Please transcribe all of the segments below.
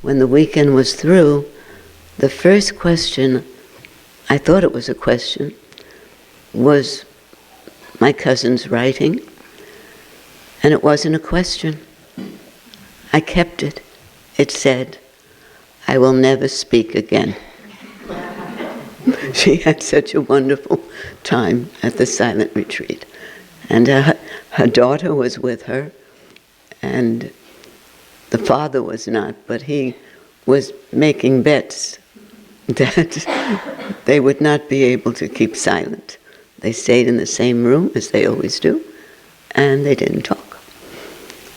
when the weekend was through, the first question, I thought it was a question, was my cousin's writing, and it wasn't a question. I kept it. It said, "I will never speak again." She had such a wonderful time at the silent retreat. And her daughter was with her, and the father was not, but he was making bets that they would not be able to keep silent. They stayed in the same room, as they always do, and they didn't talk.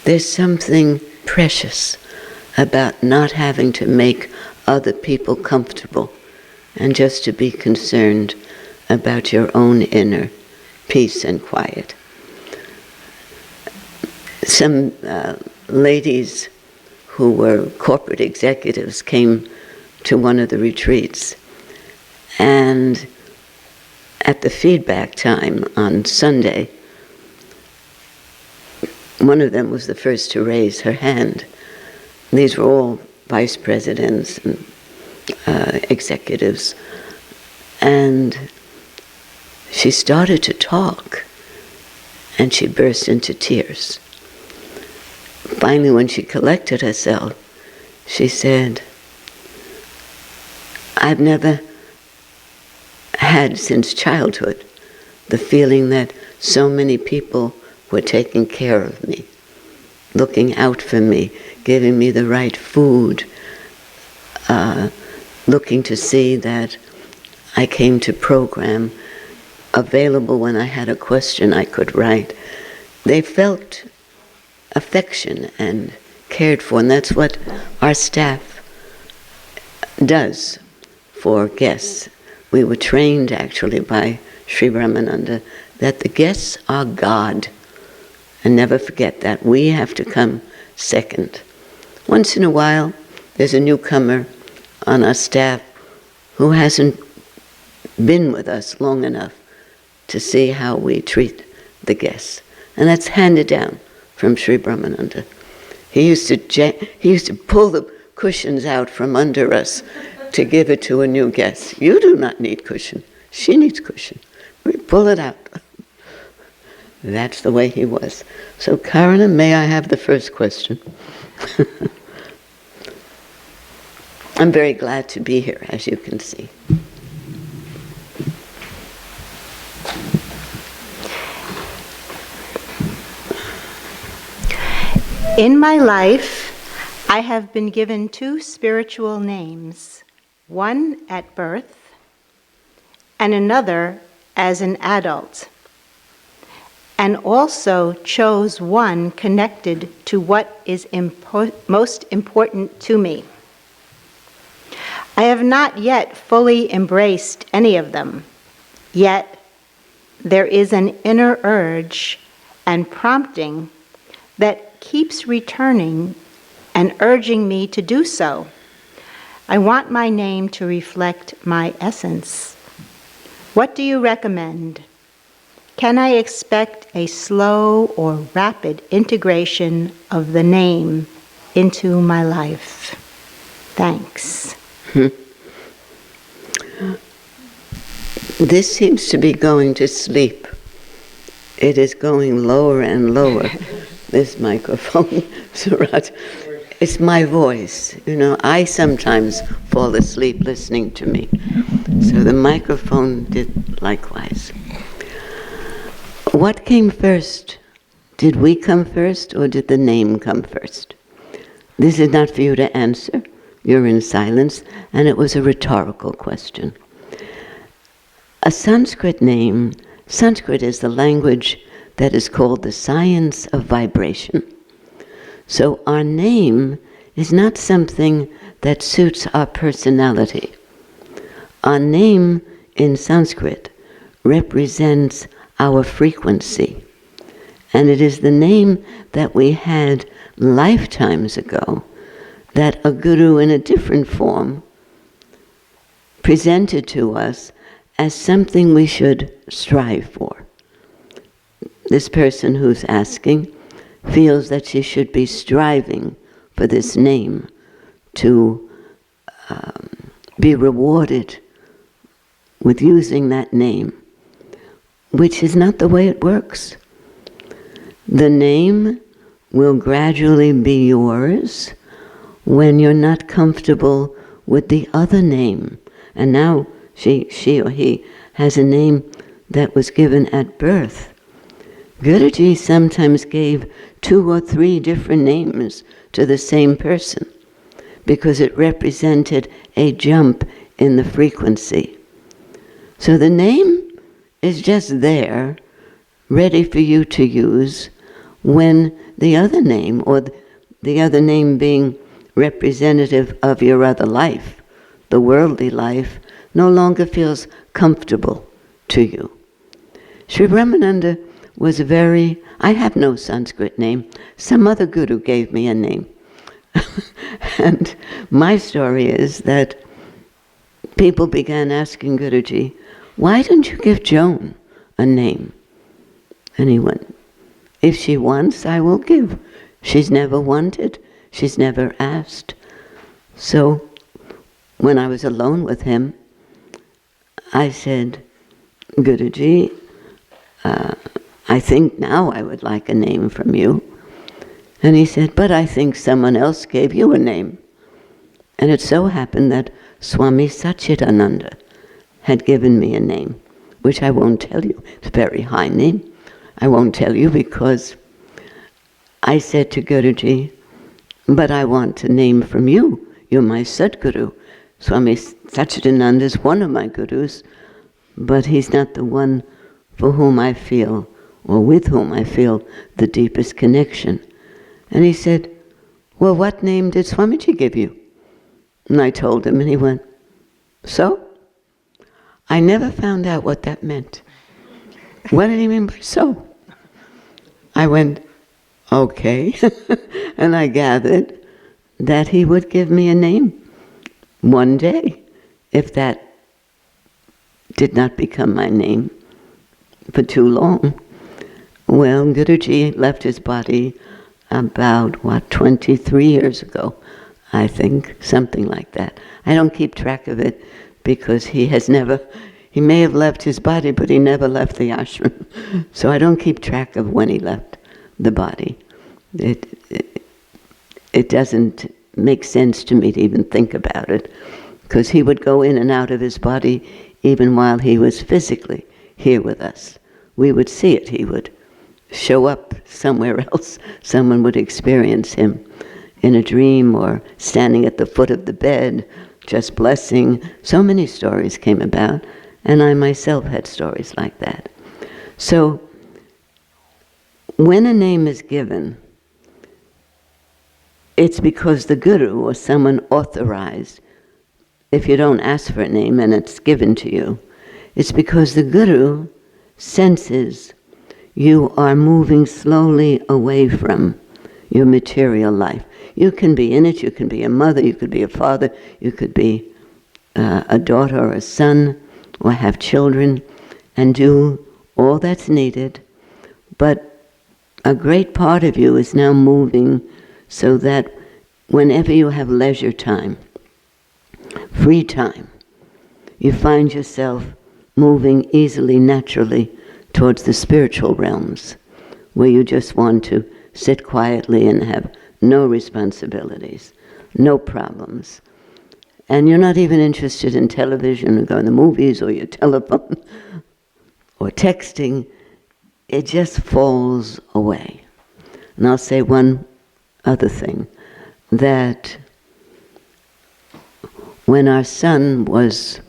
There's something precious about not having to make other people comfortable, and just to be concerned about your own inner peace and quiet. Some ladies who were corporate executives came to one of the retreats, and at the feedback time on Sunday, one of them was the first to raise her hand. These were all vice presidents and executives, and she started to talk, and she burst into tears. Finally, when she collected herself, she said, "I've never had since childhood the feeling that so many people were taking care of me, looking out for me, giving me the right food, looking to see that I came to program, available when I had a question I could write." They felt affection and cared for, and that's what our staff does for guests. We were trained actually by Sri Ramananda that the guests are God, and never forget that. We have to come second. Once in a while, there's a newcomer on our staff who hasn't been with us long enough to see how we treat the guests. And that's handed down from Sri Brahmananda. He used to pull the cushions out from under us to give it to a new guest. "You do not need cushion. She needs cushion." We pull it out. That's the way he was. So Karana, may I have the first question? I'm very glad to be here, as you can see. In my life, I have been given two spiritual names, one at birth and another as an adult, and also chose one connected to what is most important to me. I have not yet fully embraced any of them, yet there is an inner urge and prompting that keeps returning and urging me to do so. I want my name to reflect my essence. What do you recommend? Can I expect a slow or rapid integration of the name into my life? Thanks. This seems to be going to sleep. It is going lower and lower. This microphone, Surat. It's my voice. You know, I sometimes fall asleep listening to me. So the microphone did likewise. What came first? Did we come first, or did the name come first? This is not for you to answer. You're in silence, and it was a rhetorical question. A Sanskrit name, Sanskrit is the language that is called the science of vibration. So our name is not something that suits our personality. Our name in Sanskrit represents our frequency. And it is the name that we had lifetimes ago that a guru in a different form presented to us as something we should strive for. This person who's asking feels that she should be striving for this name to be rewarded with using that name, which is not the way it works. The name will gradually be yours when you're not comfortable with the other name. And now she or he has a name that was given at birth. Guruji sometimes gave 2 or 3 different names to the same person because it represented a jump in the frequency. So the name is just there, ready for you to use when the other name, or the other name being representative of your other life, the worldly life, no longer feels comfortable to you. Sri Brahmananda was I have no Sanskrit name. Some other guru gave me a name. And my story is that people began asking Guruji, why didn't you give Joan a name? And he went, if she wants, I will give. She's never wanted. She's never asked. So when I was alone with him, I said, Guruji, I think now I would like a name from you. And he said, but I think someone else gave you a name. And it so happened that Swami Satchidananda had given me a name, which I won't tell you. It's a very high name. I won't tell you because I said to Guruji, but I want a name from you. You're my Sadguru. Swami Satchidananda is one of my gurus, but he's not the one for whom I feel, or with whom I feel the deepest connection. And he said, well, what name did Swamiji give you? And I told him, and he went, so? I never found out what that meant. What did he mean by so? I went, okay. And I gathered that he would give me a name one day, if that did not become my name for too long. Well, Guruji left his body about, 23 years ago, I think, something like that. I don't keep track of it because he may have left his body, but he never left the ashram. So I don't keep track of when he left the body. It doesn't make sense to me to even think about it, because he would go in and out of his body even while he was physically here with us. We would see it. He would show up somewhere else. Someone would experience him in a dream or standing at the foot of the bed, just blessing. So many stories came about, and I myself had stories like that. So when a name is given, it's because the guru or someone authorized. If you don't ask for a name and it's given to you, it's because the guru senses you are moving slowly away from your material life. You can be in it, you can be a mother, you could be a father, you could be a daughter or a son, or have children, and do all that's needed. But a great part of you is now moving so that whenever you have leisure time, free time, you find yourself moving easily, naturally towards the spiritual realms, where you just want to sit quietly and have no responsibilities, no problems. And you're not even interested in television or going to movies or your telephone or texting. It just falls away. And I'll say one other thing, that when our son was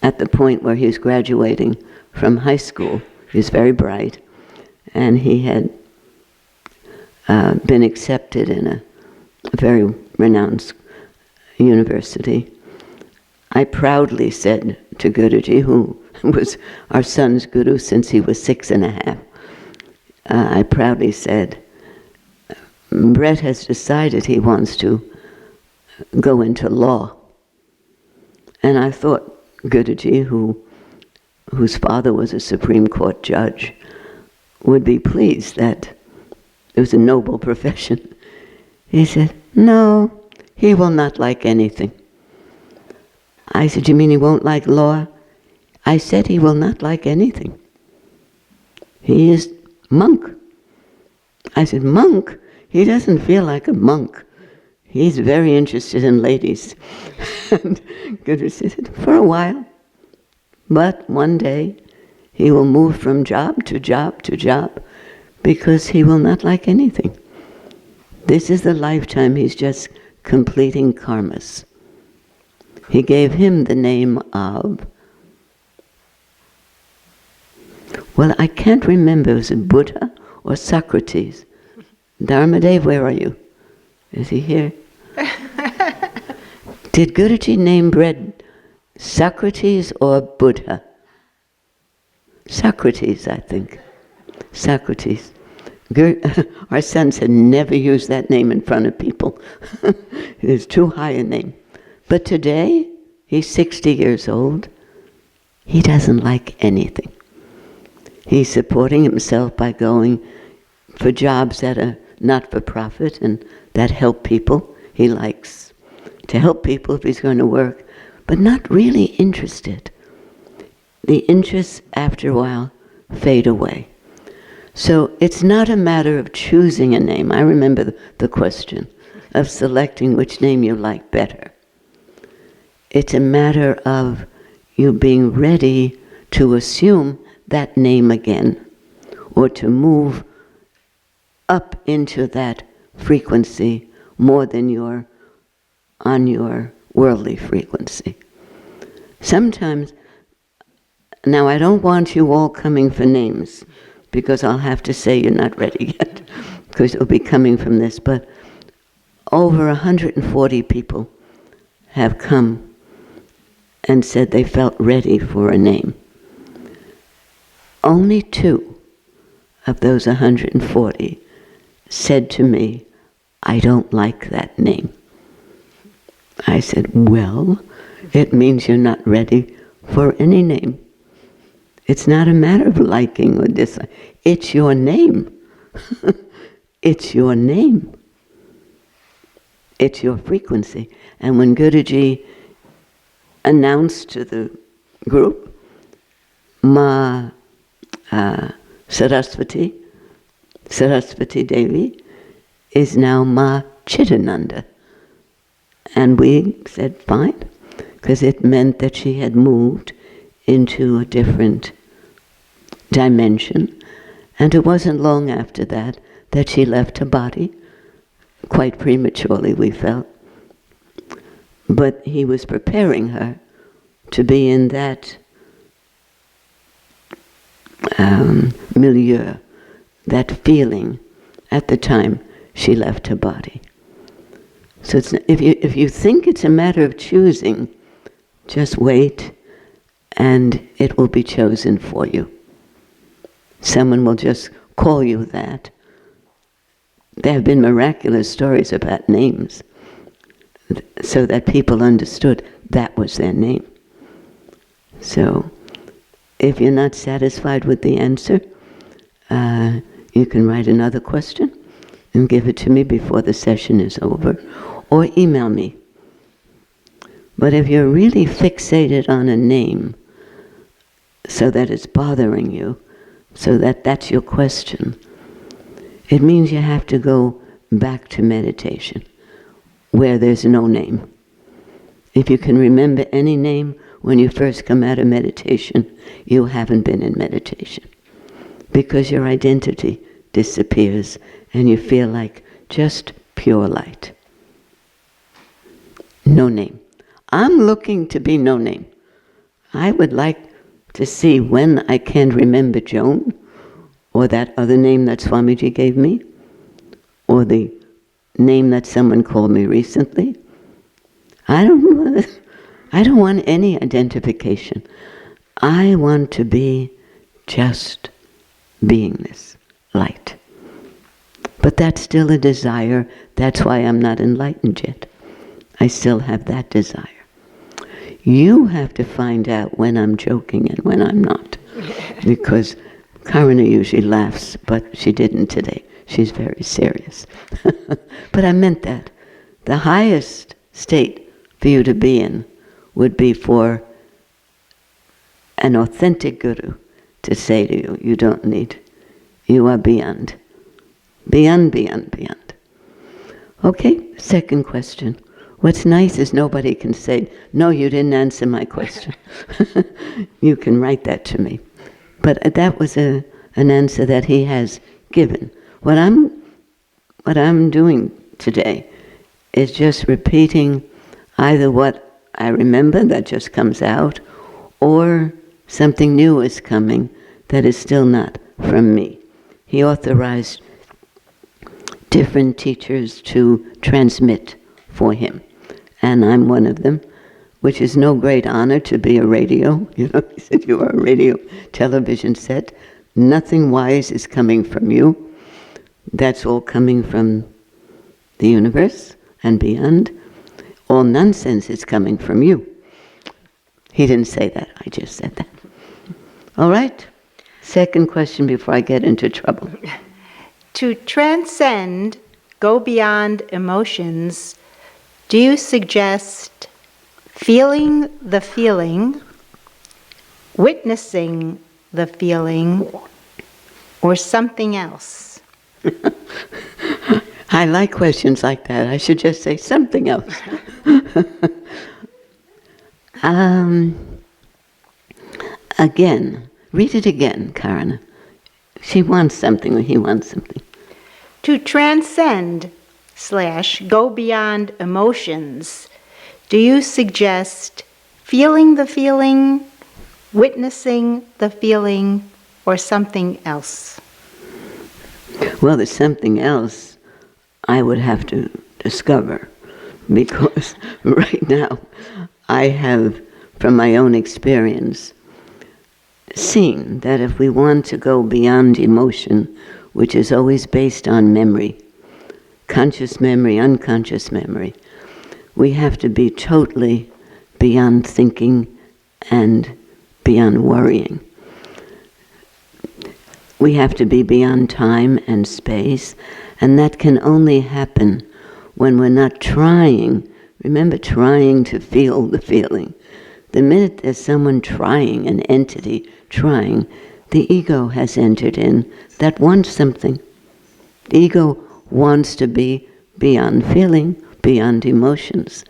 at the point where he was graduating from high school, he was very bright, and he had been accepted in a very renowned university. I proudly said to Guruji, who was our son's guru since he was 6.5, I proudly said, Brett has decided he wants to go into law. And I thought Guruji, whose father was a Supreme Court judge, would be pleased that it was a noble profession. He said, no, He will not like anything. I said, you mean he won't like law? I said he will not like anything. He is monk. I said, monk? He doesn't feel like a monk. He's very interested in ladies. And Guru said, for a while. But one day, he will move from job to job to job because he will not like anything. This is the lifetime he's just completing karmas. He gave him the name of, well, I can't remember, was it Buddha or Socrates? Dharmadev, where are you? Is he here? Did Guruji name bread Socrates or Buddha? Socrates, I think. Socrates. Our son said, never use that name in front of people. It is too high a name. But today, he's 60 years old. He doesn't like anything. He's supporting himself by going for jobs that are not for profit and that help people. He likes to help people if he's going to work, but not really interested. The interests, after a while, fade away. So it's not a matter of choosing a name. I remember the question of selecting which name you like better. It's a matter of you being ready to assume that name again, or to move up into that frequency more than you're on your worldly frequency. Sometimes, now I don't want you all coming for names, because I'll have to say you're not ready yet, because it'll be coming from this, but over 140 people have come and said they felt ready for a name. Only 2 of those 140 said to me, I don't like that name. I said, well, it means you're not ready for any name. It's not a matter of liking or disliking. It's your name. It's your name. It's your frequency. And when Guruji announced to the group, Ma Saraswati Devi is now Ma Chidananda. And we said, fine, because it meant that she had moved into a different dimension. And it wasn't long after that that she left her body, quite prematurely, we felt. But he was preparing her to be in that milieu, that feeling, at the time she left her body. So it's, if you think it's a matter of choosing, just wait and it will be chosen for you. Someone will just call you that. There have been miraculous stories about names so that people understood that was their name. So if you're not satisfied with the answer, you can write another question and give it to me before the session is over, or email me. But if you're really fixated on a name so that it's bothering you, so that that's your question, it means you have to go back to meditation, where there's no name. If you can remember any name when you first come out of meditation, you haven't been in meditation, because your identity disappears and you feel like just pure light. No name. I'm looking to be no name. I would like to see when I can't remember Joan, or that other name that Swamiji gave me, or the name that someone called me recently. I don't want any identification. I want to be just beingness, light. But that's still a desire. That's why I'm not enlightened yet. I still have that desire. You have to find out when I'm joking and when I'm not. Because Karuna usually laughs, but she didn't today. She's very serious. But I meant that, The highest state for you to be in would be for an authentic guru to say to you, you don't need, you are beyond. Beyond, beyond, beyond. Okay, second question. What's nice is nobody can say, no, you didn't answer my question. You can write that to me. But that was an answer that he has given. What I'm doing today is just repeating either what I remember that just comes out, or something new is coming that is still not from me. He authorized different teachers to transmit for him, and I'm one of them, which is no great honor to be a radio. You know, he said you are a radio television set. Nothing wise is coming from you. That's all coming from the universe and beyond. All nonsense is coming from you. He didn't say that, I just said that. All right, second question before I get into trouble. To transcend, go beyond emotions, do you suggest feeling the feeling, witnessing the feeling, or something else? I like questions like that. I should just say something else. Again, read it again, Karana. She wants something, or he wants something. To transcend / go beyond emotions, do you suggest feeling the feeling, witnessing the feeling, or something else? Well, there's something else I would have to discover, because right now I have, from my own experience, seen that if we want to go beyond emotion, which is always based on memory, conscious memory, unconscious memory, we have to be totally beyond thinking and beyond worrying. We have to be beyond time and space, and that can only happen when we're not trying. Remember, trying to feel the feeling. The minute there's someone trying, an entity trying, the ego has entered in that wants something. The ego wants to be beyond feeling, beyond emotions.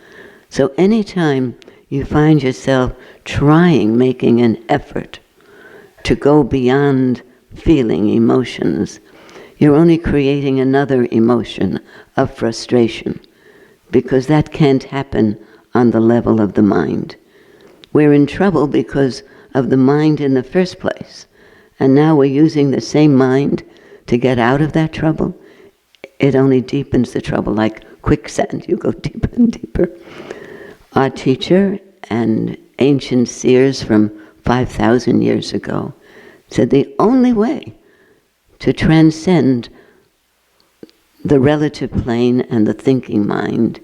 So anytime you find yourself trying, making an effort to go beyond feeling emotions, you're only creating another emotion of frustration, because that can't happen on the level of the mind. We're in trouble because of the mind in the first place, and now we're using the same mind to get out of that trouble. It only deepens the trouble, like quicksand. You go deeper and deeper. Our teacher and ancient seers from 5,000 years ago said the only way to transcend the relative plane and the thinking mind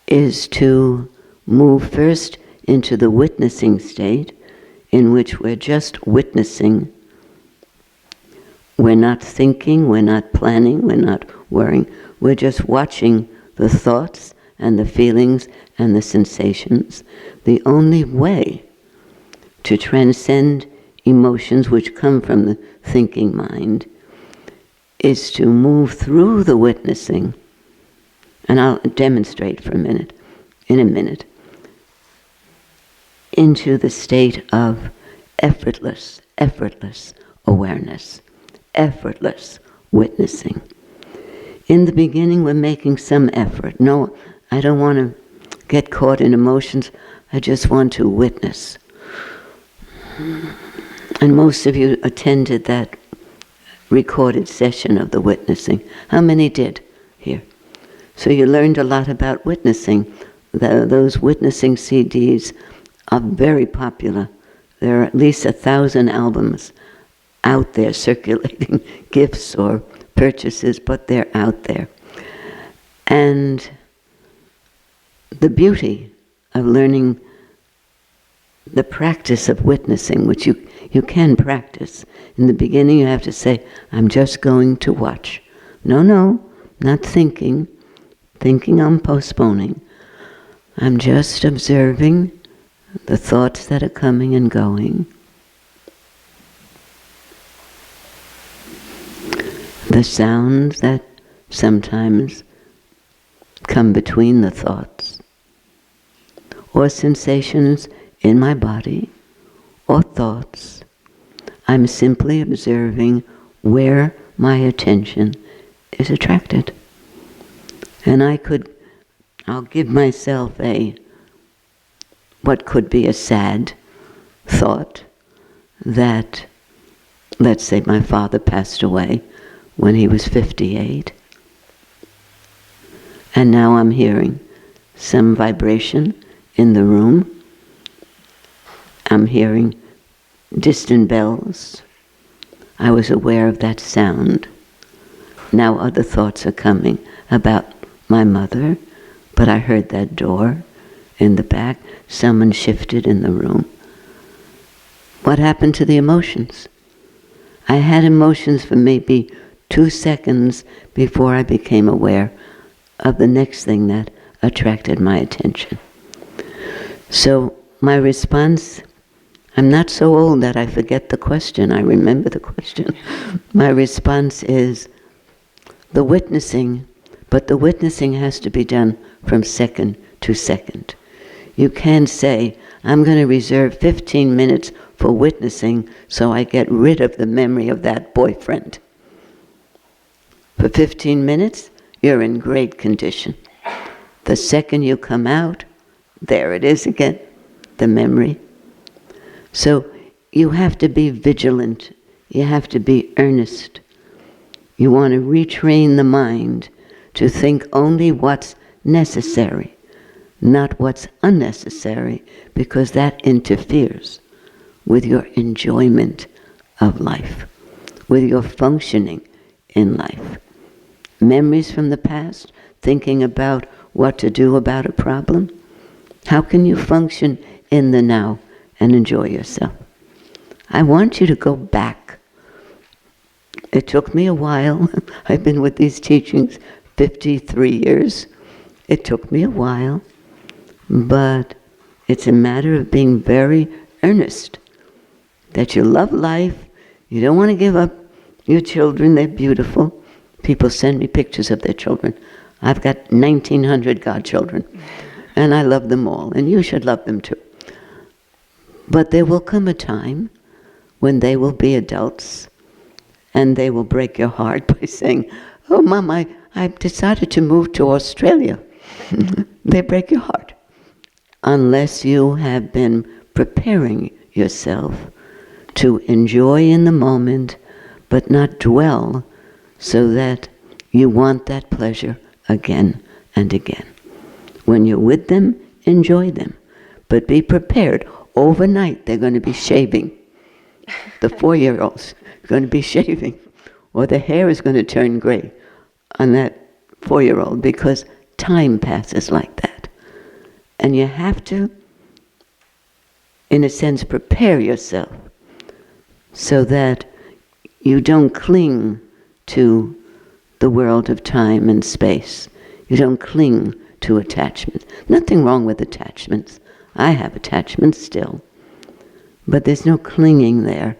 is to move first into the witnessing state, in which we're just witnessing. We're not thinking, we're not planning, we're not worrying. We're just watching the thoughts and the feelings and the sensations. The only way to transcend emotions which come from the thinking mind is to move through the witnessing, and I'll demonstrate in a minute, into the state of effortless awareness, effortless witnessing. In the beginning, we're making some effort. No, I don't want to get caught in emotions. I just want to witness. And most of you attended that recorded session of the witnessing. How many did here? So you learned a lot about witnessing. Those witnessing CDs are very popular. There are at least 1,000 albums out there circulating, gifts or purchases, but they're out there. And the beauty of learning the practice of witnessing, which you can practice. In the beginning you have to say, I'm just going to watch. No, not thinking, thinking I'm postponing. I'm just observing the thoughts that are coming and going. The sounds that sometimes come between the thoughts, or sensations in my body, or thoughts. I'm simply observing where my attention is attracted. And I'll give myself what could be a sad thought that, let's say my father passed away when he was 58. And now I'm hearing some vibration in the room. I'm hearing distant bells. I was aware of that sound. Now other thoughts are coming about my mother, but I heard that door in the back. Someone shifted in the room. What happened to the emotions? I had emotions for maybe 2 seconds before I became aware of the next thing that attracted my attention. So my response, I'm not so old that I forget the question, I remember the question. My response is the witnessing, but the witnessing has to be done from second to second. You can't say, I'm going to reserve 15 minutes for witnessing so I get rid of the memory of that boyfriend. For 15 minutes, you're in great condition. The second you come out, there it is again, the memory. So you have to be vigilant. You have to be earnest. You want to retrain the mind to think only what's necessary, not what's unnecessary, because that interferes with your enjoyment of life, with your functioning in life. Memories from the past, thinking about what to do about a problem. How can you function in the now and enjoy yourself? I want you to go back. It took me a while. I've been with these teachings 53 years. It took me a while, but it's a matter of being very earnest, that you love life, you don't want to give up your children, they're beautiful. People send me pictures of their children. I've got 1,900 godchildren, and I love them all, and you should love them too. But there will come a time when they will be adults, and they will break your heart by saying, oh, Mom, I've decided to move to Australia. They break your heart. Unless you have been preparing yourself to enjoy in the moment, but not dwell so that you want that pleasure again and again. When you're with them, enjoy them. But be prepared. Overnight, they're going to be shaving. The 4-year-olds are going to be shaving. Or the hair is going to turn gray on that 4-year-old, because time passes like that. And you have to, in a sense, prepare yourself so that you don't cling to the world of time and space. You don't cling to attachment. Nothing wrong with attachments. I have attachments still. But there's no clinging there.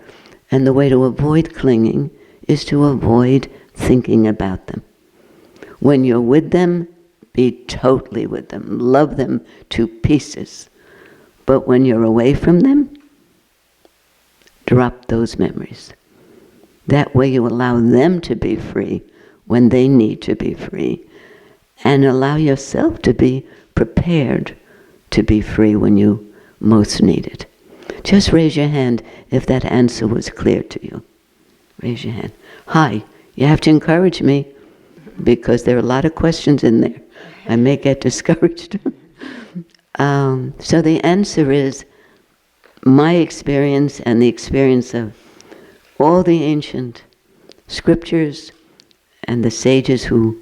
And the way to avoid clinging is to avoid thinking about them. When you're with them, be totally with them. Love them to pieces. But when you're away from them, drop those memories. That way you allow them to be free when they need to be free, and allow yourself to be prepared to be free when you most need it. Just raise your hand if that answer was clear to you. Raise your hand. Hi, you have to encourage me, because there are a lot of questions in there. I may get discouraged. So the answer is my experience and the experience of all the ancient scriptures and the sages who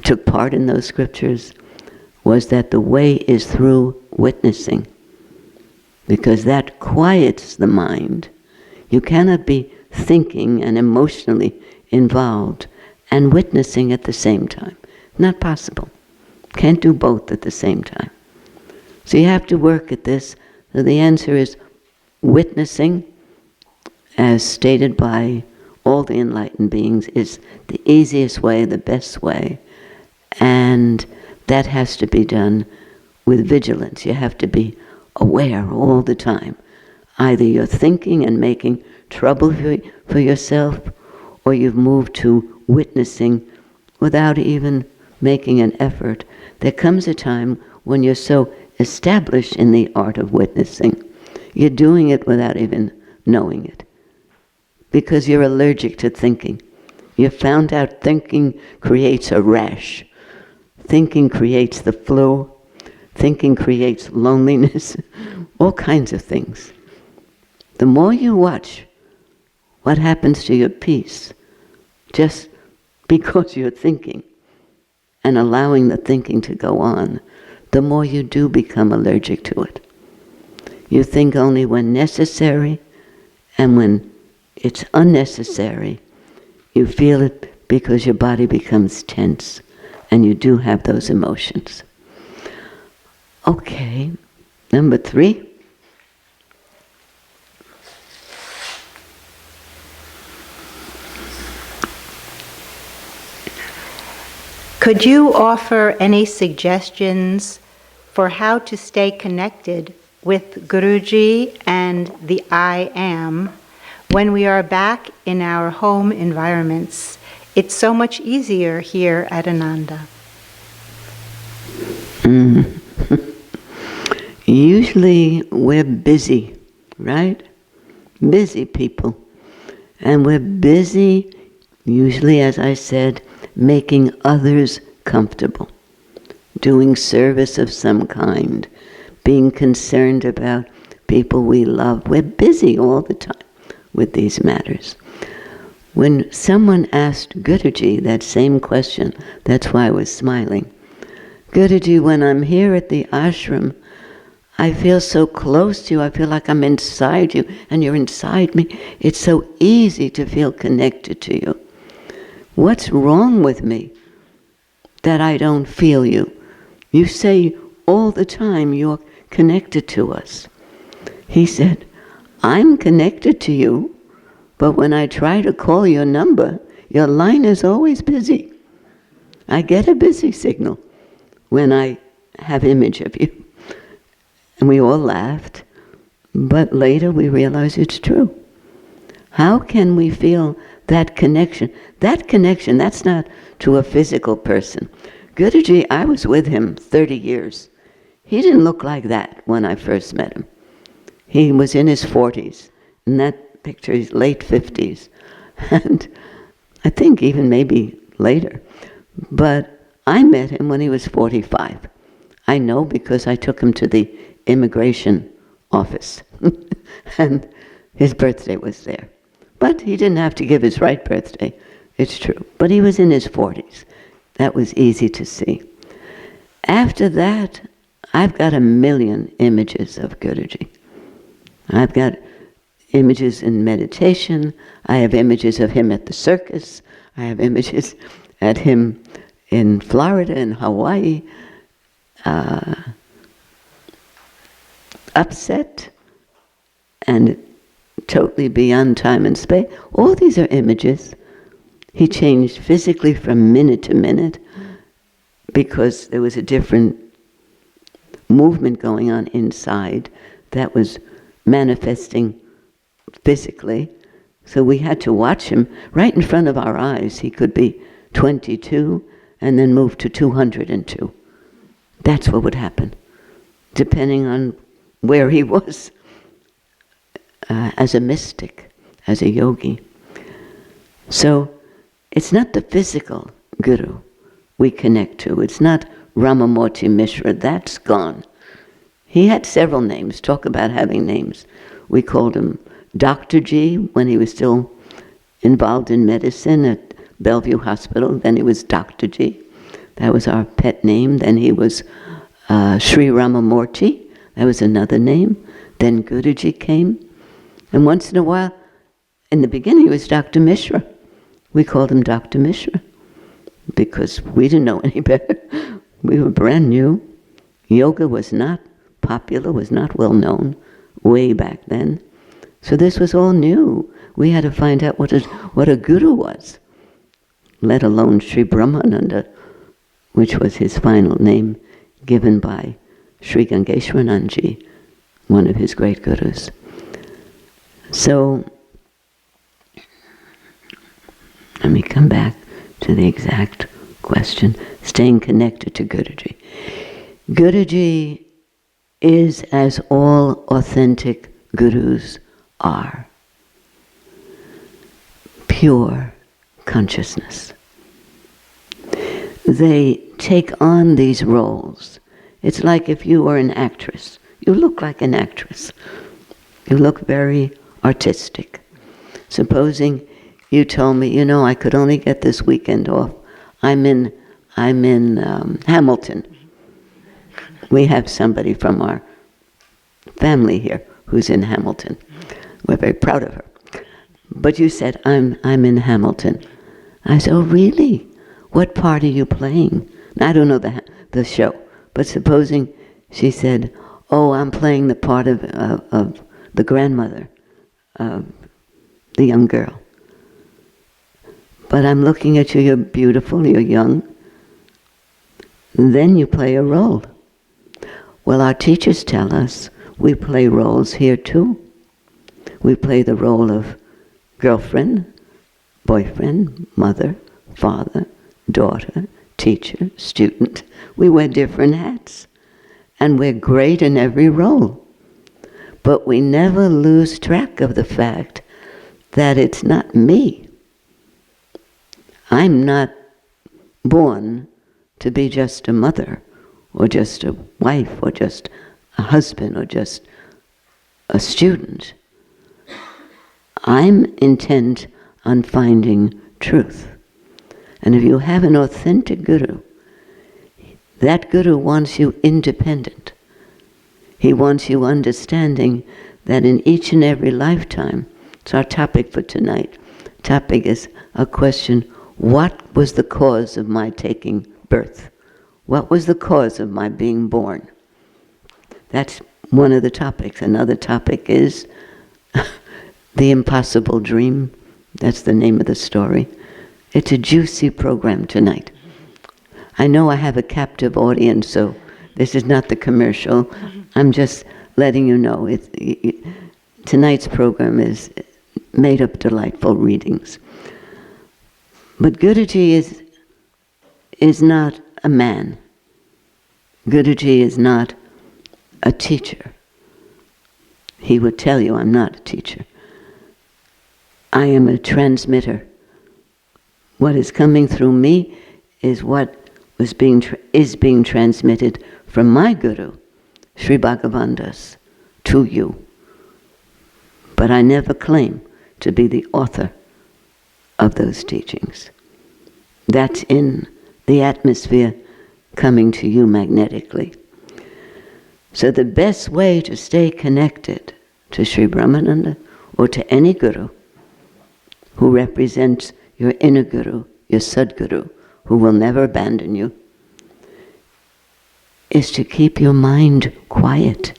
took part in those scriptures was that the way is through witnessing, because that quiets the mind. You cannot be thinking and emotionally involved and witnessing at the same time. Not possible. Can't do both at the same time. So you have to work at this. So the answer is witnessing, as stated by all the enlightened beings, is the easiest way, the best way. And that has to be done with vigilance. You have to be aware all the time. Either you're thinking and making trouble for yourself, or you've moved to witnessing without even making an effort. There comes a time when you're so established in the art of witnessing, you're doing it without even knowing it. Because you're allergic to thinking. You found out thinking creates a rash. Thinking creates the flu. Thinking creates loneliness. All kinds of things. The more you watch what happens to your peace, just because you're thinking and allowing the thinking to go on, the more you do become allergic to it. You think only when necessary, and when it's unnecessary, you feel it because your body becomes tense, and you do have those emotions. Okay, number 3. Could you offer any suggestions for how to stay connected with Guruji and the I Am when we are back in our home environments? It's so much easier here at Ananda. Usually we're busy, right? Busy people. And we're busy, usually, as I said, making others comfortable, doing service of some kind, being concerned about people we love. We're busy all the time with these matters. When someone asked Guruji that same question, that's why I was smiling. Guruji, when I'm here at the ashram, I feel so close to you, I feel like I'm inside you, and you're inside me. It's so easy to feel connected to you. What's wrong with me that I don't feel you? You say all the time you're connected to us. He said, I'm connected to you, but when I try to call your number, your line is always busy. I get a busy signal when I have image of you. And we all laughed, but later we realized it's true. How can we feel that connection? That connection, that's not to a physical person. Guruji, I was with him 30 years. He didn't look like that when I first met him. He was in his 40s. In that picture, he's late 50s. And I think even maybe later. But I met him when he was 45. I know because I took him to the immigration office. And his birthday was there. But he didn't have to give his right birthday, it's true. But he was in his 40s. That was easy to see. After that, I've got 1 million images of Guruji. I've got images in meditation. I have images of him at the circus. I have images at him in Florida and Hawaii. Upset and totally beyond time and space. All these are images. He changed physically from minute to minute because there was a different movement going on inside that was manifesting physically. So we had to watch him right in front of our eyes. He could be 22 and then move to 202. That's what would happen, depending on where he was as a mystic, as a yogi. So it's not the physical guru we connect to. It's not Ramamurti Mishra. That's gone. He had several names. Talk about having names. We called him Dr. G when he was still involved in medicine at Bellevue Hospital. Then he was Dr. G. That was our pet name. Then he was Sri Ramamurti. That was another name. Then Guruji came. And once in a while, in the beginning, he was Dr. Mishra. We called him Dr. Mishra. because we didn't know any better. We were brand new. Yoga was not popular, was not well known way back then. So this was all new. We had to find out what a guru was, let alone Sri Brahmananda, which was his final name given by Sri Gangeshwarananji, one of his great gurus. So, let me come back to the exact question, staying connected to Guruji. Guruji is as all authentic gurus are. Pure consciousness. They take on these roles. It's like if you were an actress. You look like an actress. You look very artistic. Supposing you told me, I could only get this weekend off. I'm in Hamilton. We have somebody from our family here who's in Hamilton. We're very proud of her. But you said, I'm in Hamilton. I said, oh, really? What part are you playing? I don't know the show, but supposing she said, oh, I'm playing the part of the grandmother, the young girl. But I'm looking at you, you're beautiful, you're young. Then you play a role. Well, our teachers tell us we play roles here too. We play the role of girlfriend, boyfriend, mother, father, daughter, teacher, student. We wear different hats. And we're great in every role. But we never lose track of the fact that it's not me. I'm not born to be just a mother, or just a wife, or just a husband, or just a student. I'm intent on finding truth. And if you have an authentic guru, that guru wants you independent. He wants you understanding that in each and every lifetime, it's our topic for tonight. Topic is a question, what was the cause of my taking birth? What was the cause of my being born? That's one of the topics. Another topic is the impossible dream. That's the name of the story. It's a juicy program tonight. I know I have a captive audience, so this is not the commercial. I'm just letting you know. Tonight's program is made of delightful readings. But Guruji is not a man. Guruji is not a teacher. He would tell you I'm not a teacher. I am a transmitter. What is coming through me is what is being transmitted from my Guru, Sri Bhagavandas, to you. But I never claim to be the author of those teachings. That's in the atmosphere coming to you magnetically. So the best way to stay connected to Sri Brahmananda or to any Guru who represents your inner Guru, your Sadguru, who will never abandon you, is to keep your mind quiet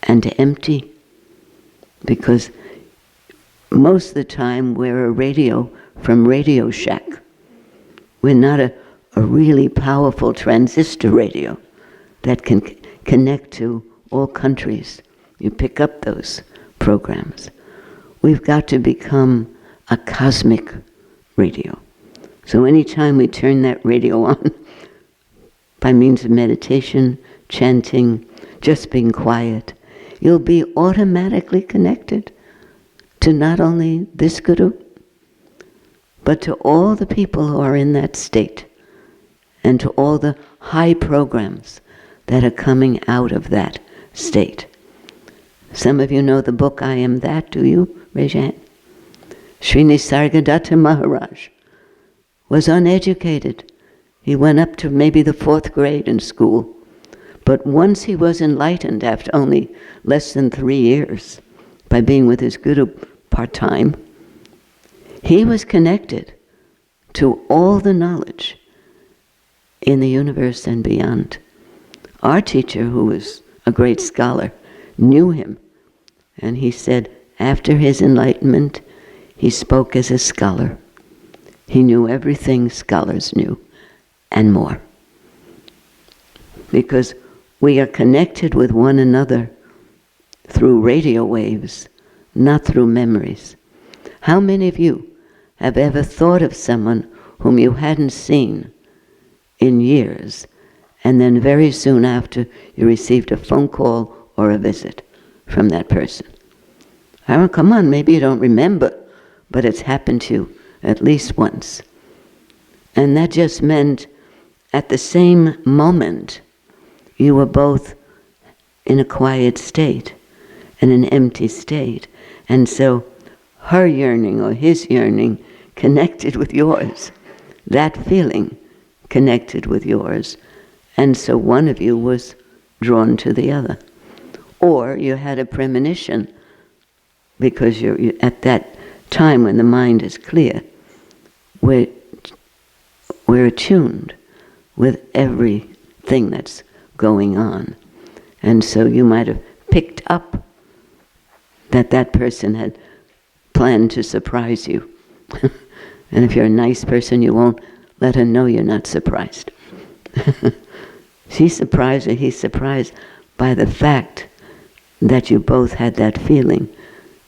and empty. Because most of the time we're a radio from Radio Shack. We're not a really powerful transistor radio that can connect to all countries. You pick up those programs. We've got to become a cosmic radio. So anytime we turn that radio on, by means of meditation, chanting, just being quiet, you'll be automatically connected to not only this Guru, but to all the people who are in that state, and to all the high programs that are coming out of that state. Some of you know the book I Am That, do you? Raise your hand. Sri Nisargadatta Maharaj was uneducated. He went up to maybe the 4th grade in school. But once he was enlightened after only less than 3 years, by being with his Guru part-time, he was connected to all the knowledge in the universe and beyond. Our teacher, who was a great scholar, knew him. And he said, after his enlightenment, he spoke as a scholar. He knew everything scholars knew, and more. Because we are connected with one another through radio waves, not through memories. How many of you have ever thought of someone whom you hadn't seen in years, and then very soon after you received a phone call or a visit from that person? Oh, come on, maybe you don't remember, but it's happened to you at least once. And that just meant at the same moment you were both in a quiet state, in an empty state. And so her yearning or his yearning connected with yours. That feeling connected with yours. And so one of you was drawn to the other. Or you had a premonition, because you're at that time when the mind is clear, we're attuned with everything that's going on. And so you might have picked up that that person had planned to surprise you. And if you're a nice person, you won't let her know you're not surprised. She's surprised or he's surprised by the fact that you both had that feeling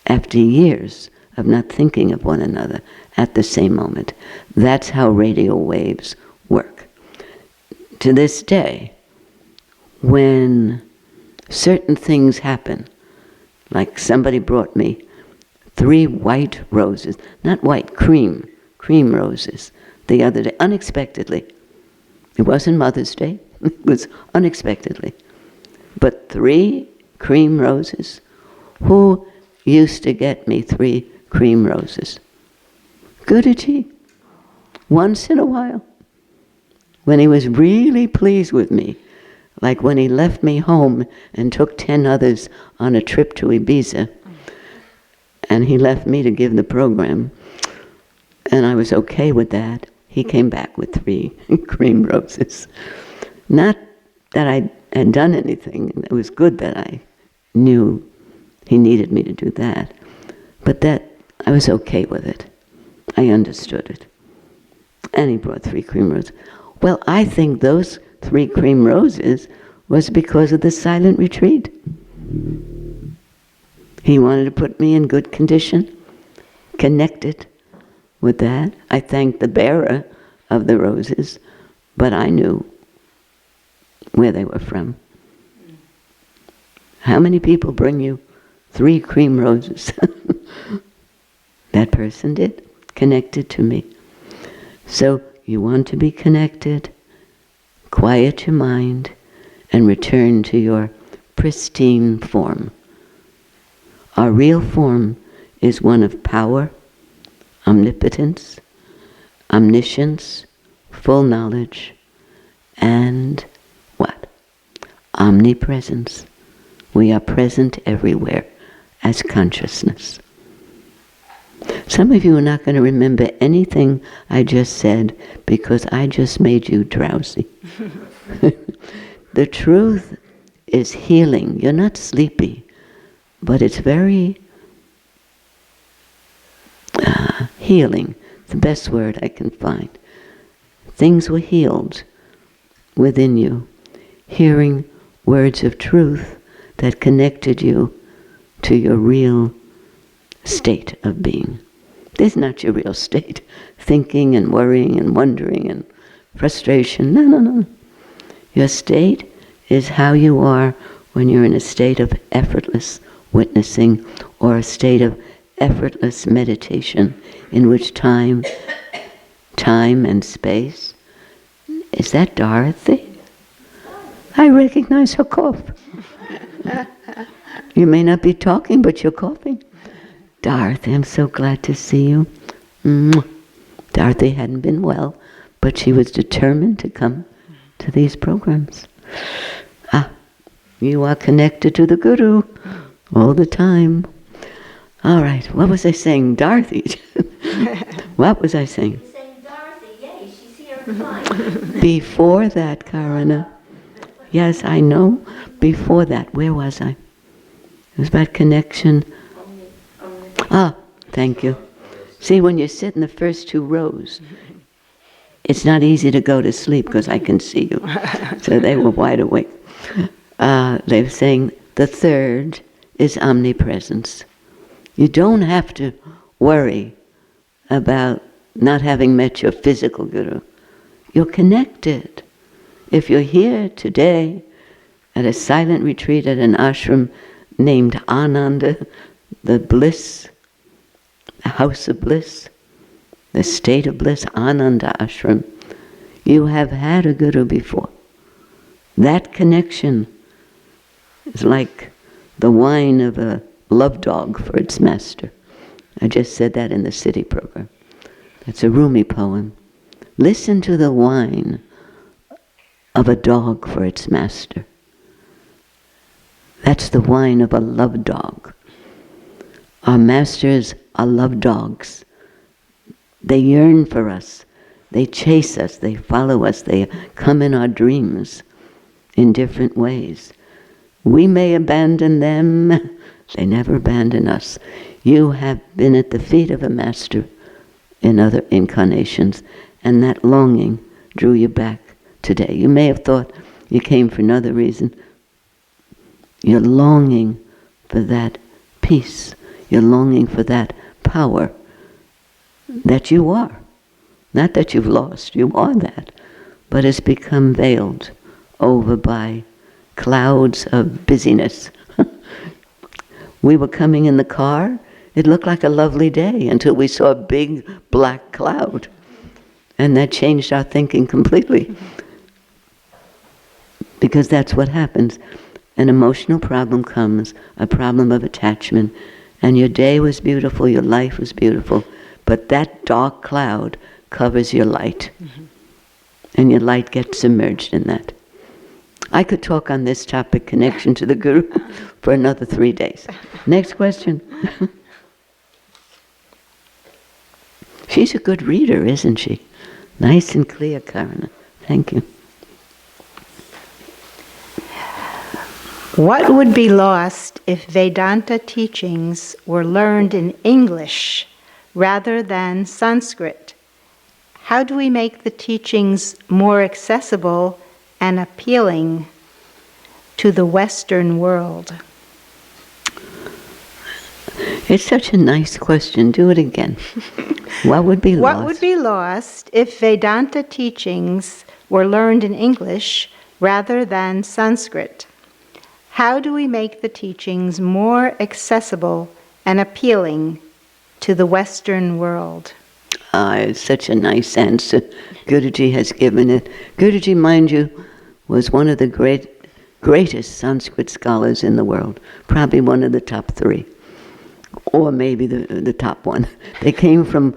after years of not thinking of one another at the same moment. That's how radio waves work. To this day, when certain things happen, like somebody brought me 3 white roses, not white, cream roses, the other day, unexpectedly. It wasn't Mother's Day, it was unexpectedly. But 3 cream roses. Who used to get me 3 cream roses? Goodie, once in a while. When he was really pleased with me, like when he left me home and took 10 others on a trip to Ibiza, and he left me to give the program, and I was okay with that, he came back with 3 cream roses. Not that I had done anything, it was good that I knew he needed me to do that, but that I was okay with it. I understood it. And he brought 3 cream roses. Well, I think those 3 cream roses was because of the silent retreat. He wanted to put me in good condition, connected with that. I thanked the bearer of the roses, but I knew where they were from. How many people bring you 3 cream roses? That person did, connected to me. So you want to be connected, quiet your mind, and return to your pristine form. Our real form is one of power, omnipotence, omniscience, full knowledge, and what? Omnipresence. We are present everywhere as consciousness. Some of you are not going to remember anything I just said because I just made you drowsy. The truth is healing. You're not sleepy, but it's very healing. The best word I can find. Things were healed within you, hearing words of truth that connected you to your real state of being. This is not your real state. Thinking and worrying and wondering and frustration. No. Your state is how you are when you're in a state of effortless witnessing or a state of effortless meditation in which time and space. Is that Dorothy? I recognize her cough. You may not be talking, but you're coughing. Dorothy, I'm so glad to see you. Dorothy hadn't been well, but she was determined to come to these programs. You are connected to the Guru all the time. All right, what was I saying? Dorothy. What was I saying? You're saying Dorothy, yay, she's here Before that, Karana. Yes, I know. Before that, where was I? It was about connection. Ah, thank you. See, when you sit in the first two rows, it's not easy to go to sleep because I can see you. So they were wide awake. They were saying the third is omnipresence. You don't have to worry about not having met your physical guru. You're connected. If you're here today at a silent retreat at an ashram named Ananda, the bliss, the house of bliss, the state of bliss, Ananda ashram, you have had a guru before. That connection is like the whine of a love dog for its master. I just said that in the city program. That's a Rumi poem. Listen to the whine of a dog for its master. That's the whine of a love dog. Our masters are love dogs. They yearn for us. They chase us. They follow us. They come in our dreams in different ways. We may abandon them. They never abandon us. You have been at the feet of a master in other incarnations, and that longing drew you back today. You may have thought you came for another reason. You're longing for that peace. You're longing for that power that you are. Not that you've lost, you are that. But it's become veiled over by clouds of busyness. We were coming in the car, it looked like a lovely day until we saw a big black cloud. And that changed our thinking completely. Because that's what happens. An emotional problem comes, a problem of attachment, and your day was beautiful, your life was beautiful, but that dark cloud covers your light. Mm-hmm. And your light gets submerged in that. I could talk on this topic, connection to the Guru, for another 3 days. Next question. She's a good reader, isn't she? Nice and clear, Karana. Thank you. What would be lost if Vedanta teachings were learned in English rather than Sanskrit? How do we make the teachings more accessible and appealing to the Western world? It's such a nice question. Do it again. What would be lost? What would be lost if Vedanta teachings were learned in English rather than Sanskrit? How do we make the teachings more accessible and appealing to the Western world? It's such a nice answer. Guruji has given it. Guruji, mind you, was one of the greatest Sanskrit scholars in the world. Probably one of the top 3. Or maybe the top one. They came from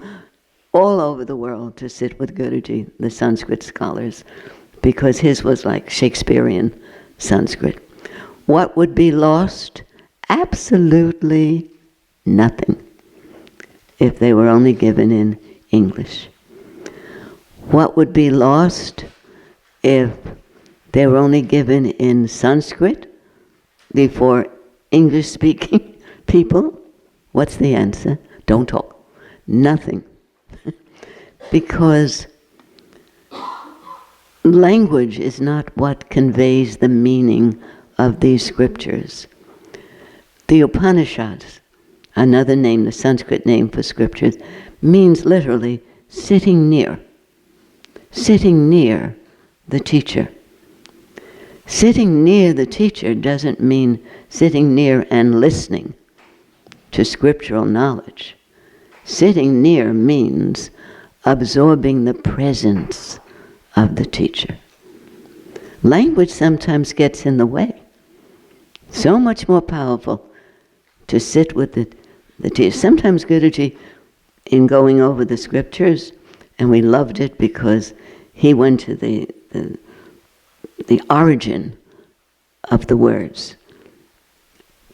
all over the world to sit with Guruji, the Sanskrit scholars, because his was like Shakespearean Sanskrit. What would be lost? Absolutely nothing if they were only given in English. What would be lost if they were only given in Sanskrit before English-speaking people? What's the answer? Don't talk. Nothing. Because language is not what conveys the meaning of these scriptures. The Upanishads, another name, the Sanskrit name for scriptures, means literally sitting near the teacher. Sitting near the teacher doesn't mean sitting near and listening to scriptural knowledge. Sitting near means absorbing the presence of the teacher. Language sometimes gets in the way. So much more powerful to sit with the teacher. Sometimes Guruji, in going over the scriptures, and we loved it because he went to the origin of the words,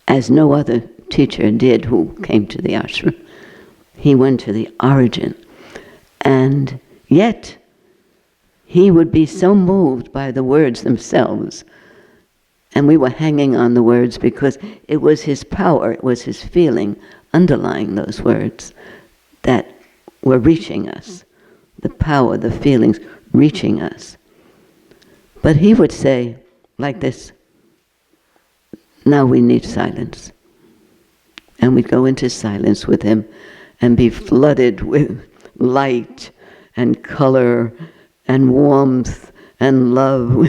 as no other teacher did who came to the ashram. He went to the origin. And yet, he would be so moved by the words themselves, and we were hanging on the words because it was his power, it was his feeling underlying those words that were reaching us. The power, the feelings reaching us. But he would say like this, now we need silence. And we'd go into silence with him and be flooded with light and color and warmth and love.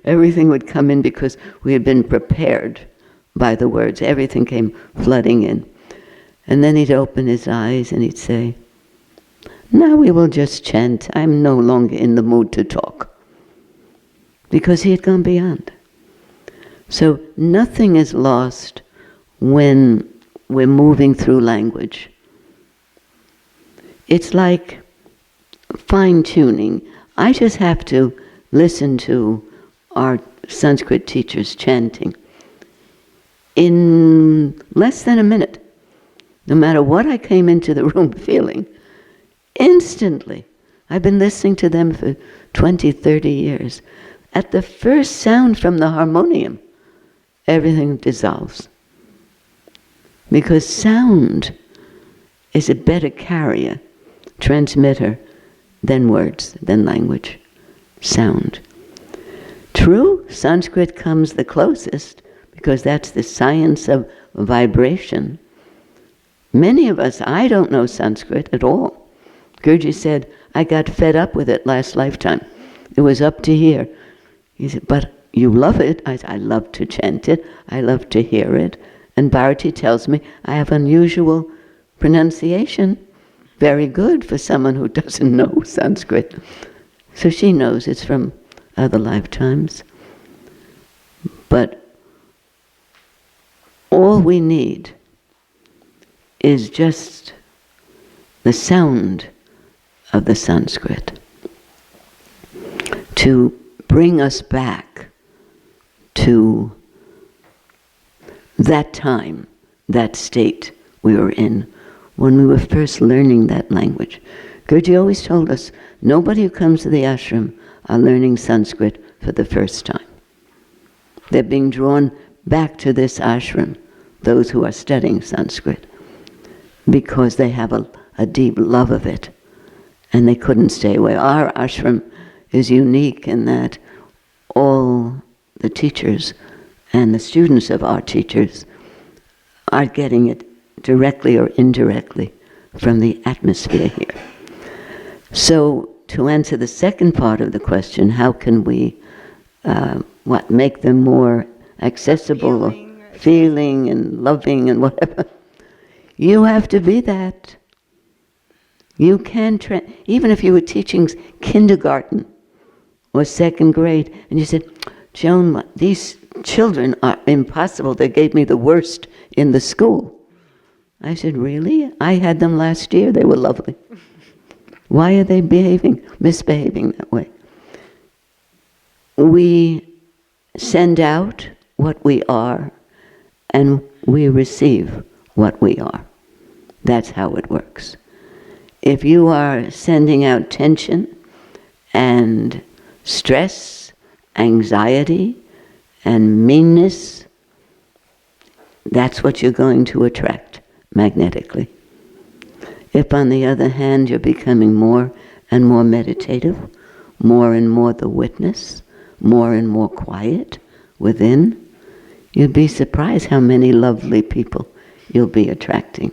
Everything would come in because we had been prepared by the words. Everything came flooding in. And then he'd open his eyes and he'd say, now we will just chant. I'm no longer in the mood to talk. Because he had gone beyond. So nothing is lost when we're moving through language. It's like fine-tuning. I just have to listen to our Sanskrit teachers chanting. In less than a minute, no matter what I came into the room feeling, instantly, I've been listening to them for 20, 30 years. At the first sound from the harmonium, everything dissolves. Because sound is a better carrier, transmitter, than words, than language. Sound. True, Sanskrit comes the closest, because that's the science of vibration. Many of us, I don't know Sanskrit at all. Guruji said, I got fed up with it last lifetime. It was up to here. He said, but you love it. I said, I love to chant it. I love to hear it. And Bharati tells me I have unusual pronunciation. Very good for someone who doesn't know Sanskrit. So she knows it's from other lifetimes. But all we need is just the sound of the Sanskrit to bring us back to that time, that state we were in when we were first learning that language. Guruji always told us, nobody who comes to the ashram are learning Sanskrit for the first time. They're being drawn back to this ashram, those who are studying Sanskrit, because they have a deep love of it, and they couldn't stay away. Our ashram is unique in that all the teachers and the students of our teachers are getting it directly or indirectly from the atmosphere here. So to answer the second part of the question, how can we make them more accessible, or feeling and loving and whatever? You have to be that. You can, even if you were teaching kindergarten or second grade, and you said, Joan, these children are impossible. They gave me the worst in the school. I said, really? I had them last year. They were lovely. Why are they misbehaving that way? We send out what we are, and we receive what we are. That's how it works. If you are sending out tension and stress, anxiety, and meanness, that's what you're going to attract magnetically. If, on the other hand, you're becoming more and more meditative, more and more the witness, more and more quiet within, you'd be surprised how many lovely people you'll be attracting.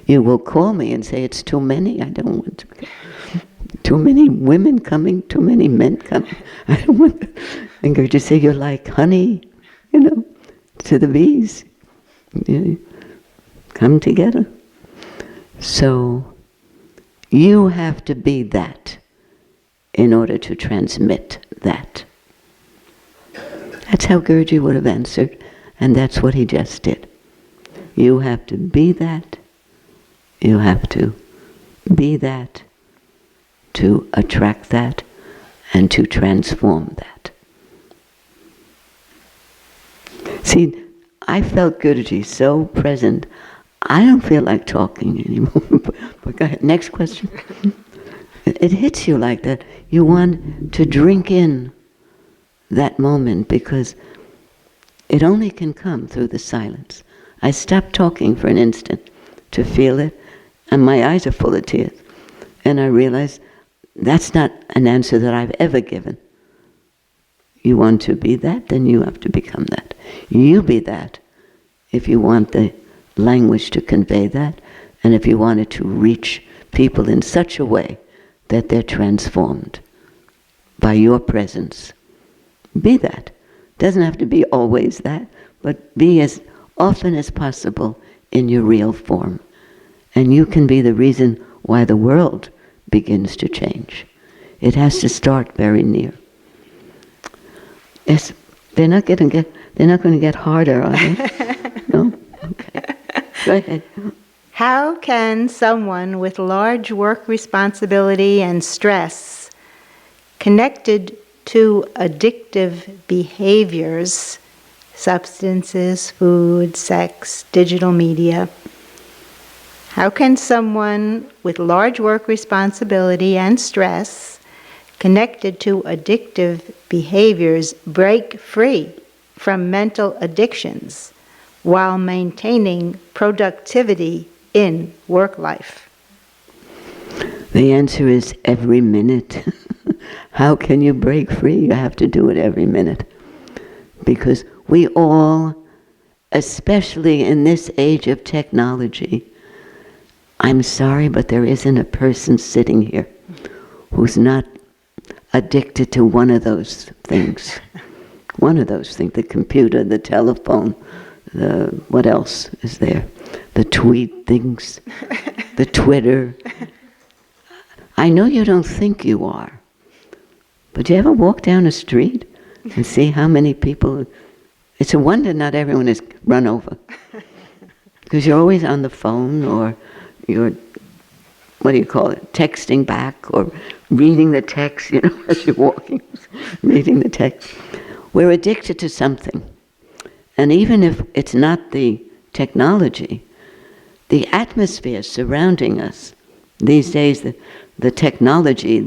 You will call me and say, it's too many, I don't want to. Too many women coming, too many men coming. I don't want to. And Guruji say, you're like honey, to the bees. Come together. So you have to be that in order to transmit that. That's how Guruji would have answered, and that's what he just did. You have to be that. You have to be that, to attract that, and to transform that. See, I felt Guruji so present, I don't feel like talking anymore. But go ahead, next question. it hits you like that. You want to drink in that moment because it only can come through the silence. I stopped talking for an instant to feel it, and my eyes are full of tears. And I realized that's not an answer that I've ever given. You want to be that, then you have to become that. You be that if you want the language to convey that, and if you want it to reach people in such a way that they're transformed by your presence. Be that. Doesn't have to be always that, but be as often as possible in your real form. And you can be the reason why the world begins to change. It has to start very near. Yes, they're not going to get harder, are they? No? Okay. Go ahead. How can someone with large work responsibility and stress connected to addictive behaviors, substances, food, sex, digital media, how can someone with large work responsibility and stress connected to addictive behaviors break free from mental addictions while maintaining productivity in work life? The answer is every minute. How can you break free? You have to do it every minute. Because we all, especially in this age of technology, I'm sorry, but there isn't a person sitting here who's not addicted to one of those things. One of those things, the computer, the telephone, what else is there? The tweet things, the Twitter. I know you don't think you are, but you ever walk down a street and see how many people? It's a wonder not everyone is run over. Because you're always on the phone, or you're, texting back, or reading the text, as you're walking, reading the text. We're addicted to something. And even if it's not the technology, the atmosphere surrounding us, these days, the technology,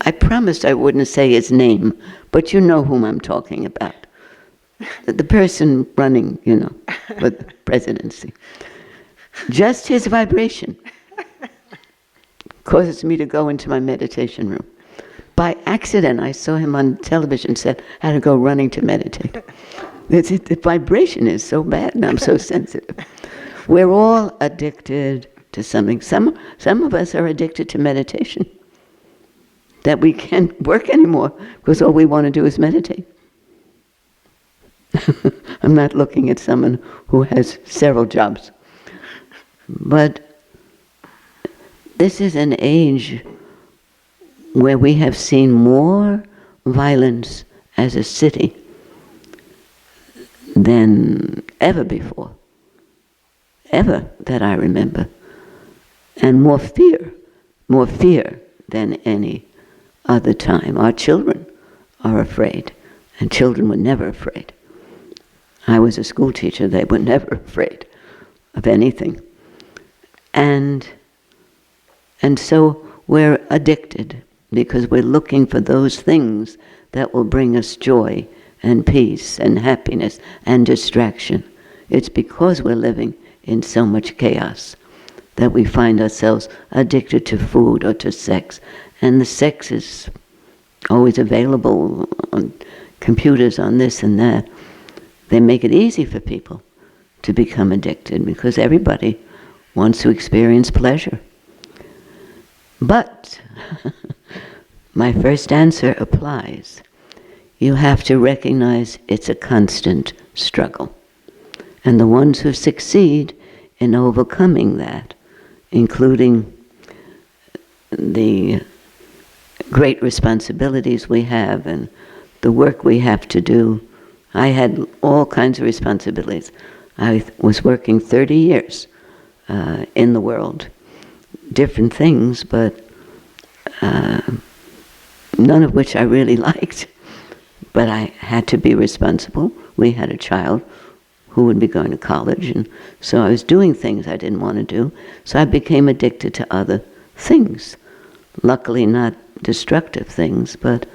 I promised I wouldn't say his name, but you know whom I'm talking about. The person running, for the presidency. Just his vibration causes me to go into my meditation room. By accident, I saw him on television, said, I had to go running to meditate. The vibration is so bad, and I'm so sensitive. We're all addicted to something. Some of us are addicted to meditation. That we can't work anymore because all we want to do is meditate. I'm not looking at someone who has several jobs. But this is an age where we have seen more violence as a city than ever before. Ever that I remember. And more fear than any other time. Our children are afraid, and children were never afraid. I was a school teacher, they were never afraid of anything. And so we're addicted because we're looking for those things that will bring us joy and peace and happiness and distraction. It's because we're living in so much chaos that we find ourselves addicted to food or to sex. And the sex is always available on computers, on this and that. They make it easy for people to become addicted because everybody wants to experience pleasure. But my first answer applies. You have to recognize it's a constant struggle. And the ones who succeed in overcoming that, including the great responsibilities we have and the work we have to do. I had all kinds of responsibilities. I was working 30 years in the world. Different things, but none of which I really liked. But I had to be responsible. We had a child who would be going to college, and so I was doing things I didn't want to do. So I became addicted to other things. Luckily not destructive things, but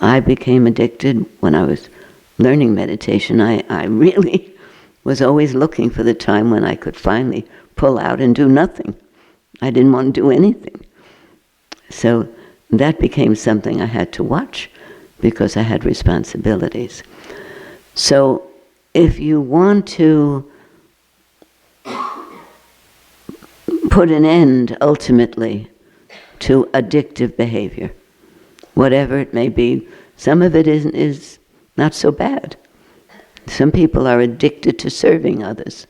I became addicted when I was learning meditation. I really was always looking for the time when I could finally pull out and do nothing. I didn't want to do anything. So that became something I had to watch because I had responsibilities. So if you want to put an end ultimately to addictive behavior, whatever it may be, some of it is not so bad. Some people are addicted to serving others,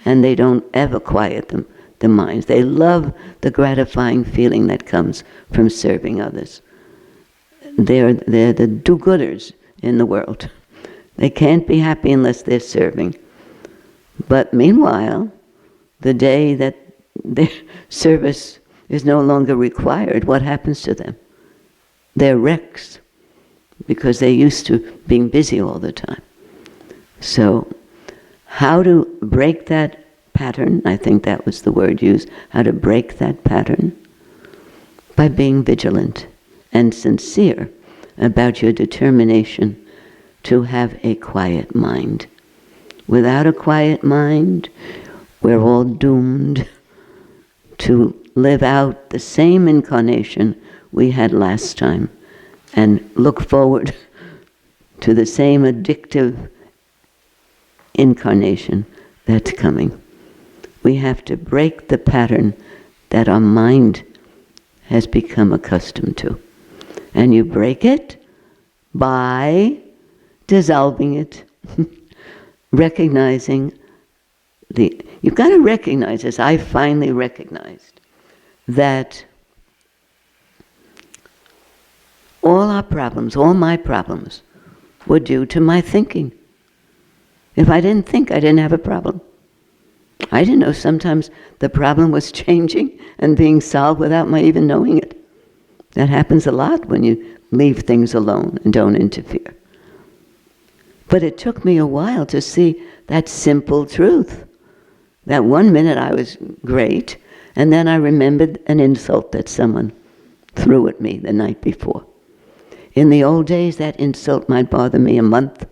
and they don't ever quiet their minds. They love the gratifying feeling that comes from serving others. They're the do-gooders in the world. They can't be happy unless they're serving. But meanwhile, the day that their service is no longer required, what happens to them? They're wrecks, because they're used to being busy all the time. So, how to break that pattern, I think that was the word used, how to break that pattern? By being vigilant and sincere about your determination to have a quiet mind. Without a quiet mind, we're all doomed to live out the same incarnation we had last time and look forward to the same addictive incarnation that's coming. We have to break the pattern that our mind has become accustomed to. And you break it by dissolving it, recognizing you've got to recognize, as I finally recognized, that all our problems, all my problems, were due to my thinking. If I didn't think, I didn't have a problem. I didn't know sometimes the problem was changing and being solved without my even knowing it. That happens a lot when you leave things alone and don't interfere. But it took me a while to see that simple truth. That one minute I was great, and then I remembered an insult that someone threw at me the night before. In the old days, that insult might bother me a month,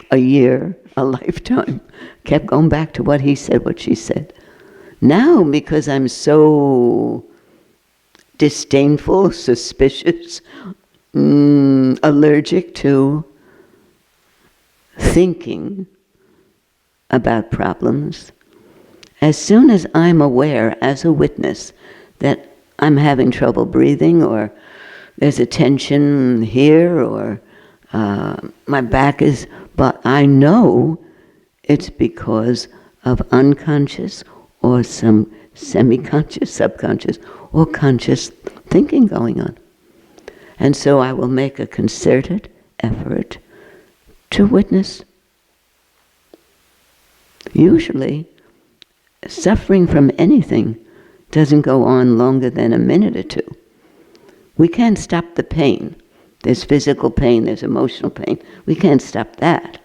a year, a lifetime. Kept going back to what he said, what she said. Now, because I'm so disdainful, suspicious, allergic to thinking about problems, as soon as I'm aware as a witness that I'm having trouble breathing, or there's a tension here, or my back is, but I know it's because of unconscious or some semi-conscious, subconscious, or conscious thinking going on. And so I will make a concerted effort to witness. Usually, suffering from anything doesn't go on longer than a minute or two. We can't stop the pain. There's physical pain, there's emotional pain. We can't stop that.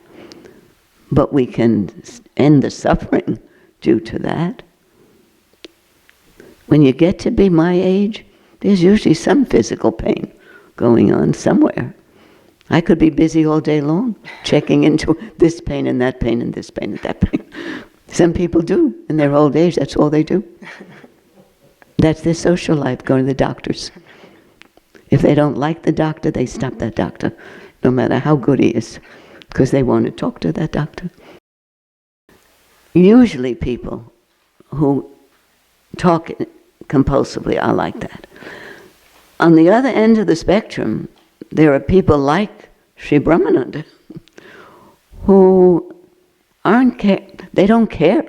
But we can end the suffering due to that. When you get to be my age, there's usually some physical pain going on somewhere. I could be busy all day long, checking into this pain and that pain and this pain and that pain. Some people do. In their old age, that's all they do. That's their social life, going to the doctors. If they don't like the doctor, they stop that doctor, no matter how good he is, because they want to talk to that doctor. Usually people who talk compulsively are like that. On the other end of the spectrum, there are people like Sri Brahmananda who they don't care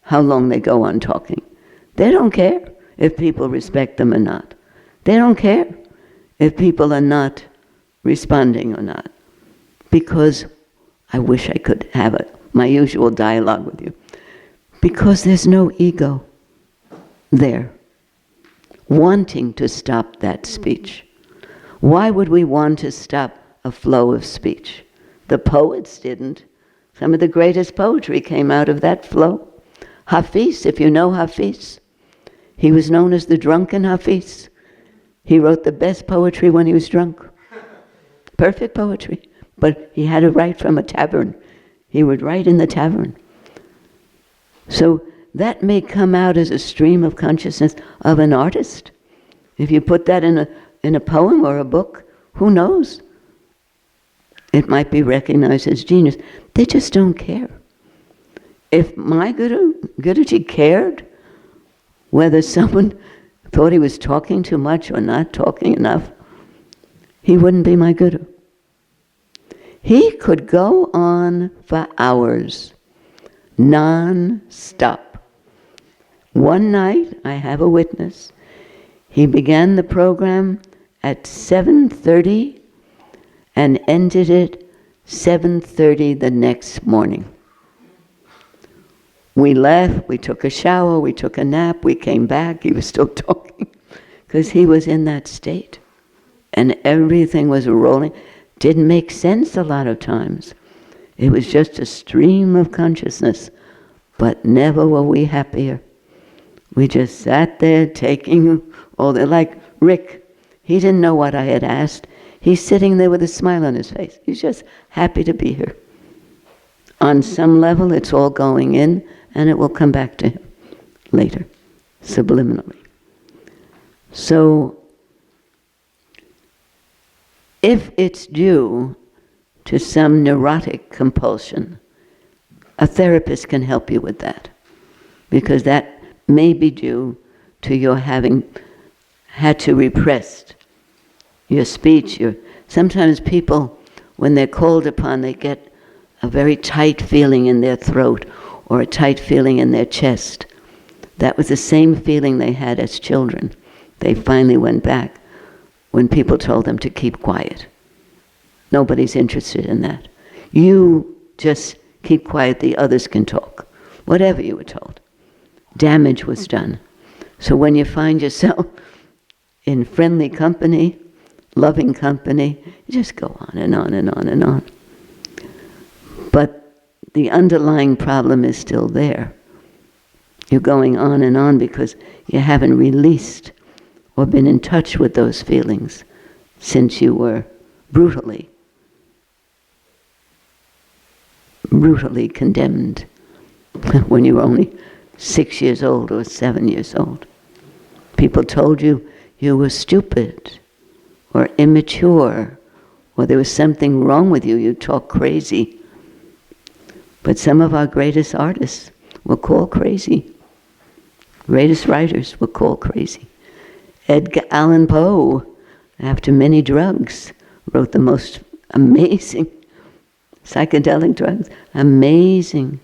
how long they go on talking. They don't care if people respect them or not. They don't care if people are not responding or not. Because I wish I could have my usual dialogue with you. Because there's no ego there wanting to stop that speech. Why would we want to stop a flow of speech? The poets didn't. Some of the greatest poetry came out of that flow. Hafiz, if you know Hafiz, He was known as the drunken Hafiz. He wrote the best poetry when he was drunk. Perfect poetry. But he had to write from a tavern. He would write in the tavern. So that may come out as a stream of consciousness of an artist. If you put that in a poem or a book, who knows? It might be recognized as genius. They just don't care. If my Guruji cared whether someone thought he was talking too much or not talking enough, he wouldn't be my Guru. He could go on for hours, non-stop. One night, I have a witness, he began the program at 7:30 and ended it 7:30 the next morning. We left, we took a shower, we took a nap, we came back, he was still talking, because he was in that state. And everything was rolling. Didn't make sense a lot of times. It was just a stream of consciousness, but never were we happier. We just sat there taking all the, like Rick, he didn't know what I had asked. He's sitting there with a smile on his face. He's just happy to be here. On some level, it's all going in, and it will come back to him later, subliminally. So, if it's due to some neurotic compulsion, a therapist can help you with that, because that may be due to your having had to repress your speech. Sometimes people, when they're called upon, they get a very tight feeling in their throat or a tight feeling in their chest. That was the same feeling they had as children. They finally went back when people told them to keep quiet. Nobody's interested in that. You just keep quiet, the others can talk. Whatever you were told. Damage was done. So when you find yourself in friendly company, loving company, you just go on and on and on and on. But the underlying problem is still there. You're going on and on because you haven't released or been in touch with those feelings since you were brutally condemned when you were only 6 years old or 7 years old. People told you you were stupid or immature, or there was something wrong with you, you talk crazy. But some of our greatest artists were called crazy. Greatest writers were called crazy. Edgar Allan Poe, after many drugs, wrote the most amazing psychedelic drugs, amazing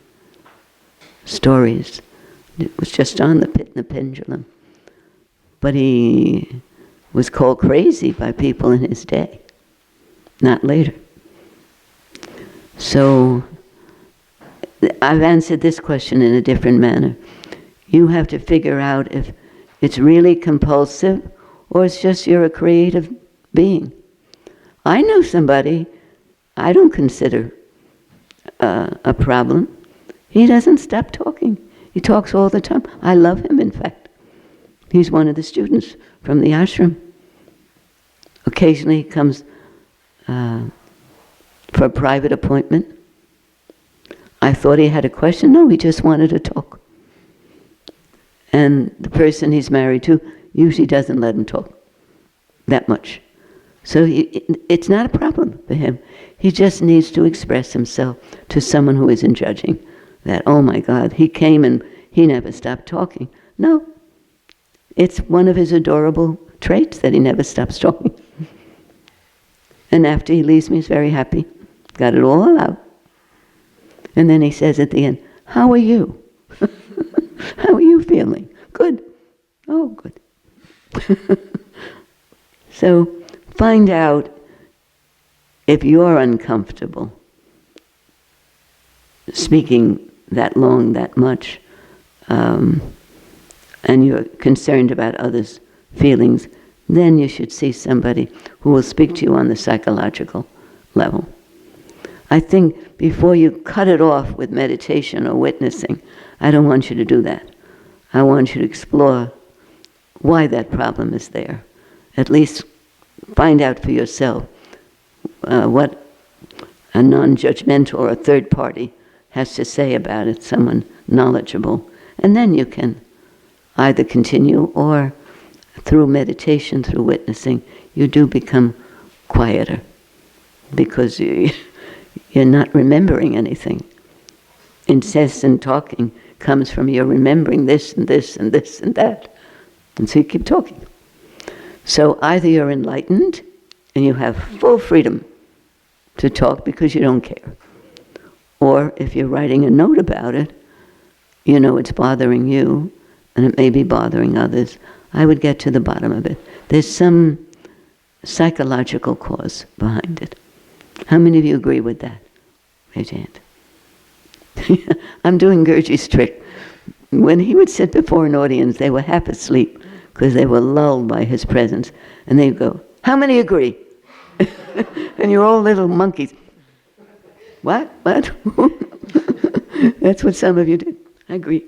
stories. It was just on the Pit and the Pendulum. But he was called crazy by people in his day, not later. So, I've answered this question in a different manner. You have to figure out if it's really compulsive or it's just you're a creative being. I know somebody I don't consider a problem. He doesn't stop talking. He talks all the time. I love him, in fact. He's one of the students from the ashram. Occasionally he comes for a private appointment. I thought he had a question. No, he just wanted to talk. And the person he's married to usually doesn't let him talk that much. So it's not a problem for him. He just needs to express himself to someone who isn't judging. That, oh my God, he came and he never stopped talking. No, it's one of his adorable traits that he never stops talking. And after he leaves me, he's very happy. Got it all out. And then he says at the end, how are you? How are you feeling? Good. Oh, good. So find out if you're uncomfortable speaking that long, that much, and you're concerned about others' feelings, then you should see somebody who will speak to you on the psychological level. I think before you cut it off with meditation or witnessing, I don't want you to do that. I want you to explore why that problem is there. At least find out for yourself what a non-judgmental or a third party has to say about it, someone knowledgeable. And then you can either continue, or through meditation, through witnessing, you do become quieter because you're not remembering anything. Incessant talking comes from you're remembering this and this and this and that. And so you keep talking. So either you're enlightened and you have full freedom to talk because you don't care. Or if you're writing a note about it, you know it's bothering you and it may be bothering others. I would get to the bottom of it. There's some psychological cause behind it. How many of you agree with that? Raise your hand. I'm doing Gurdjieff's trick. When he would sit before an audience, they were half asleep because they were lulled by his presence. And they'd go, how many agree? And you're all little monkeys. What? That's what some of you did. I agree.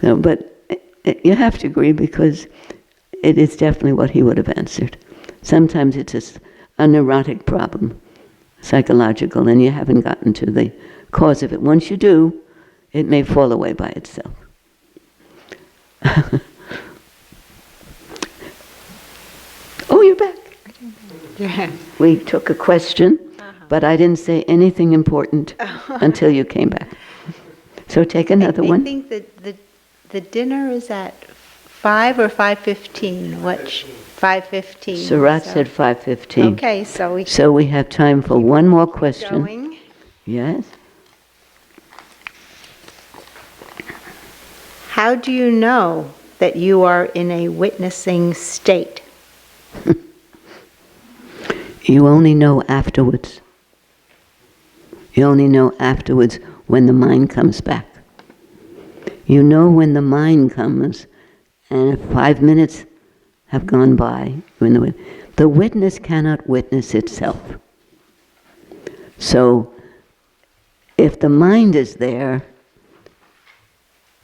So, but you have to agree because it is definitely what he would have answered. Sometimes it's a neurotic problem, psychological, and you haven't gotten to the cause of it. Once you do, it may fall away by itself. Oh, you're back. Yeah. We took a question, but I didn't say anything important until you came back. So take another one. I think that the dinner is at 5 or 5:15. 5:15. Surat said 5:15. Okay, so we have time for one more question. Going. Yes. How do you know that you are in a witnessing state? You only know afterwards. You only know afterwards when the mind comes back. You know when the mind comes, and if 5 minutes have gone by, the witness cannot witness itself. So, if the mind is there,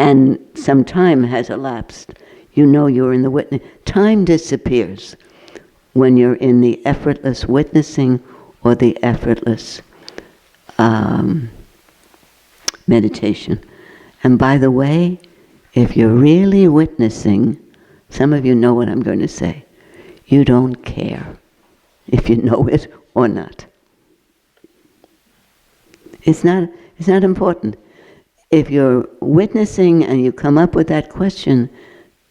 and some time has elapsed, you know you're in the witness. Time disappears when you're in the effortless witnessing or the effortless meditation. And by the way, if you're really witnessing, some of you know what I'm going to say. You don't care if you know it or not. It's not important. If you're witnessing and you come up with that question,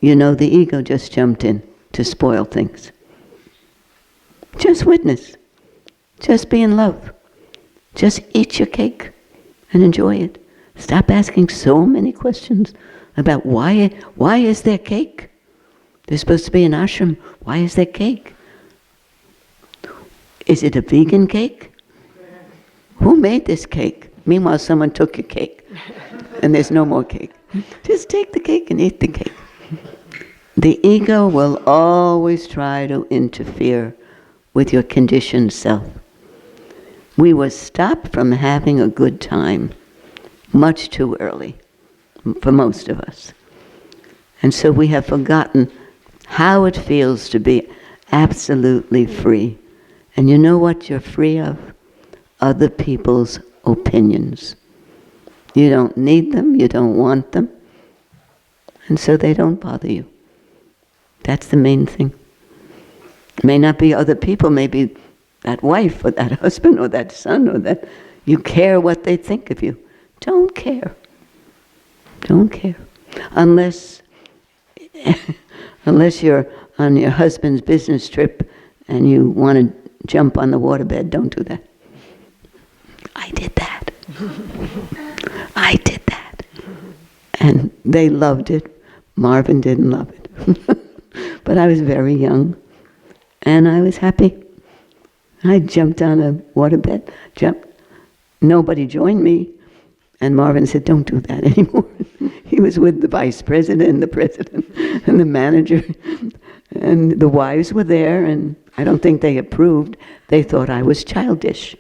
you know the ego just jumped in to spoil things. Just witness. Just be in love. Just eat your cake and enjoy it. Stop asking so many questions about why is there cake? There's supposed to be an ashram. Why is there cake? Is it a vegan cake? Who made this cake? Meanwhile, someone took your cake and there's no more cake. Just take the cake and eat the cake. The ego will always try to interfere with your conditioned self. We were stopped from having a good time much too early for most of us. And so we have forgotten how it feels to be absolutely free. And you know what you're free of? Other people's opinions. You don't need them, you don't want them, and so they don't bother you. That's the main thing. It may not be other people, maybe that wife or that husband or that son or that you care what they think of you. Don't care. Don't care. Unless you're on your husband's business trip and you want to jump on the waterbed, don't do that. I did that. I did that. And they loved it. Marvin didn't love it. But I was very young and I was happy. I jumped on a waterbed, Nobody joined me. And Marvin said, don't do that anymore. He was with the vice president, the president, and the manager. And the wives were there, and I don't think they approved. They thought I was childish.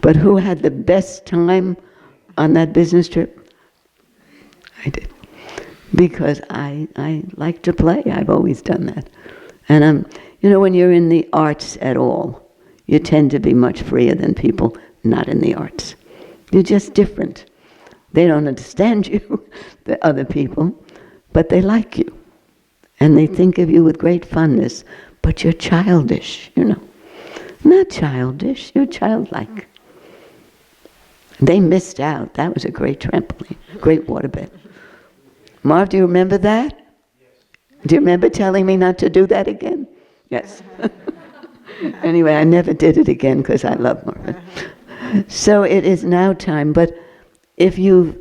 But who had the best time on that business trip? I did. because I like to play. I've always done that. And when you're in the arts at all, you tend to be much freer than people not in the arts. You're just different. They don't understand you, the other people, but they like you. And they think of you with great fondness, but you're childish, Not childish, you're childlike. They missed out. That was a great trampoline, great waterbed. Marv, do you remember that? Yes. Do you remember telling me not to do that again? Yes. Anyway, I never did it again because I love Marv. So it is now time, but if you've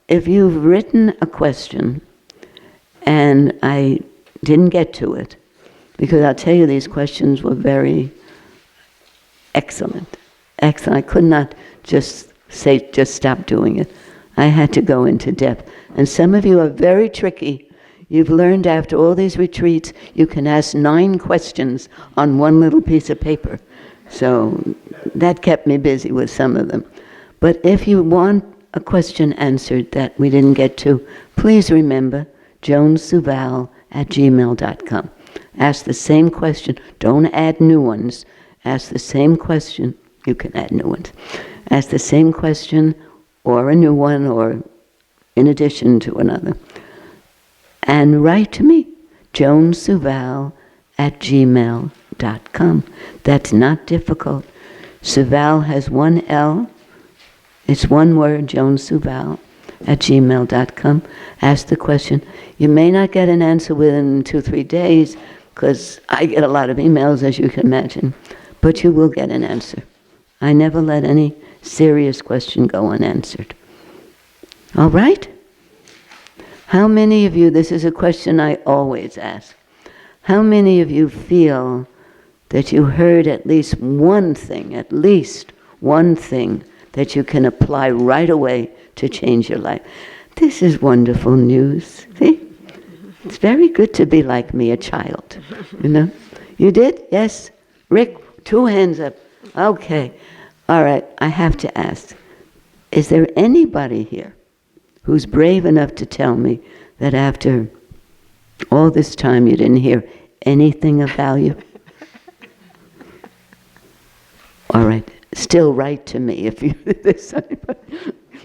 written a question and I didn't get to it, because I'll tell you these questions were very excellent. Excellent. I could not just stop doing it. I had to go into depth. And some of you are very tricky. You've learned after all these retreats, you can ask 9 questions on one little piece of paper. So that kept me busy with some of them. But if you want a question answered that we didn't get to, please remember joansuval@gmail.com. Ask the same question. Don't add new ones. Ask the same question. You can add new ones. Ask the same question or a new one or in addition to another. And write to me, joansuval@gmail.com. That's not difficult. Suval has one L. It's one word, joansuval@gmail.com. Ask the question. You may not get an answer within 2-3 days, because I get a lot of emails, as you can imagine, but you will get an answer. I never let any serious question go unanswered. All right? How many of you, this is a question I always ask, how many of you feel that you heard at least one thing that you can apply right away to change your life? This is wonderful news. See? It's very good to be like me, a child. You did? Yes? Rick, 2 hands up. Okay. All right, I have to ask, is there anybody here who's brave enough to tell me that after all this time you didn't hear anything of value? All right, still write to me if you this,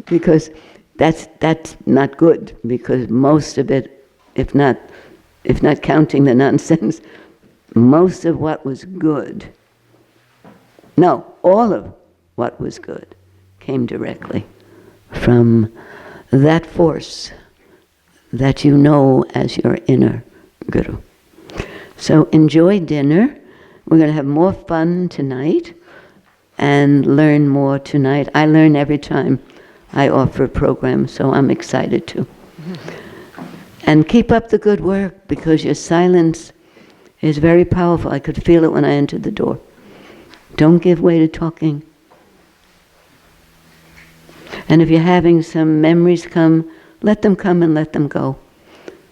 because that's not good, because most of it, if not counting the nonsense, most of what was good, no, all of what was good came directly from that force that you know as your inner guru. So enjoy dinner. We're going to have more fun tonight and learn more tonight. I learn every time I offer a program, so I'm excited too. And keep up the good work, because your silence is very powerful. I could feel it when I entered the door. Don't give way to talking. And if you're having some memories come, let them come and let them go.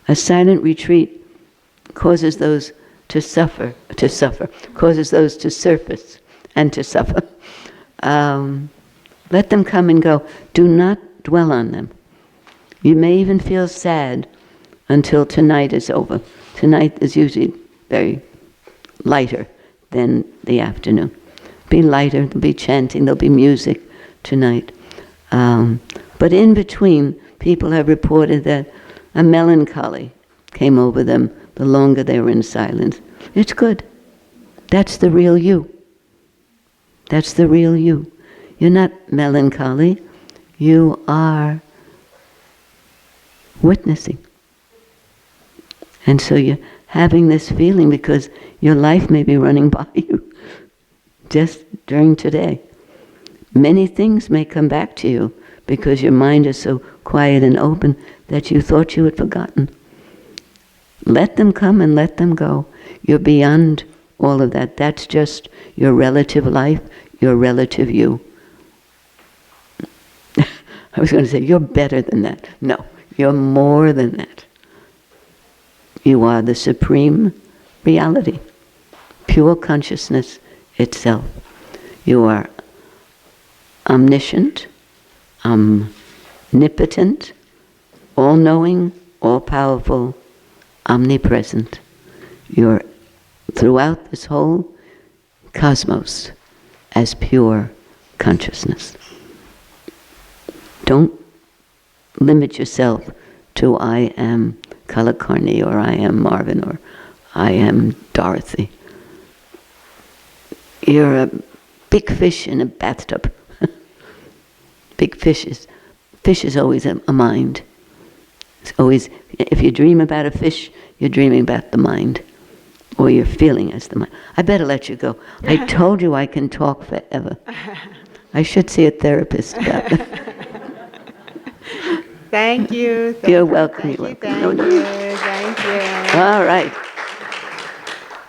A silent retreat causes those to suffer, causes those to surface and to suffer. Let them come and go. Do not dwell on them. You may even feel sad until tonight is over. Tonight is usually very lighter than the afternoon. Be lighter, there'll be chanting, there'll be music tonight. But in between, people have reported that a melancholy came over them the longer they were in silence. It's good. That's the real you. That's the real you. You're not melancholy. You are witnessing. And so you're having this feeling because your life may be running by you just during today. Many things may come back to you because your mind is so quiet and open that you thought you had forgotten. Let them come and let them go. You're beyond all of that. That's just your relative life, your relative you. I was going to say, you're better than that. No, you're more than that. You are the supreme reality, pure consciousness itself. You are omniscient, omnipotent, all-knowing, all-powerful, omnipresent. You're throughout this whole cosmos as pure consciousness. Don't limit yourself to I am Kalakarni, or I am Marvin, or I am Dorothy. You're a big fish in a bathtub. Big fish is always a mind. It's always, if you dream about a fish, you're dreaming about the mind, or you're feeling as the mind. I better let you go. I told you I can talk forever. I should see a therapist about that. Thank you. You're welcome. Thank you. All right.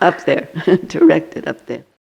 Up there. Directed up there.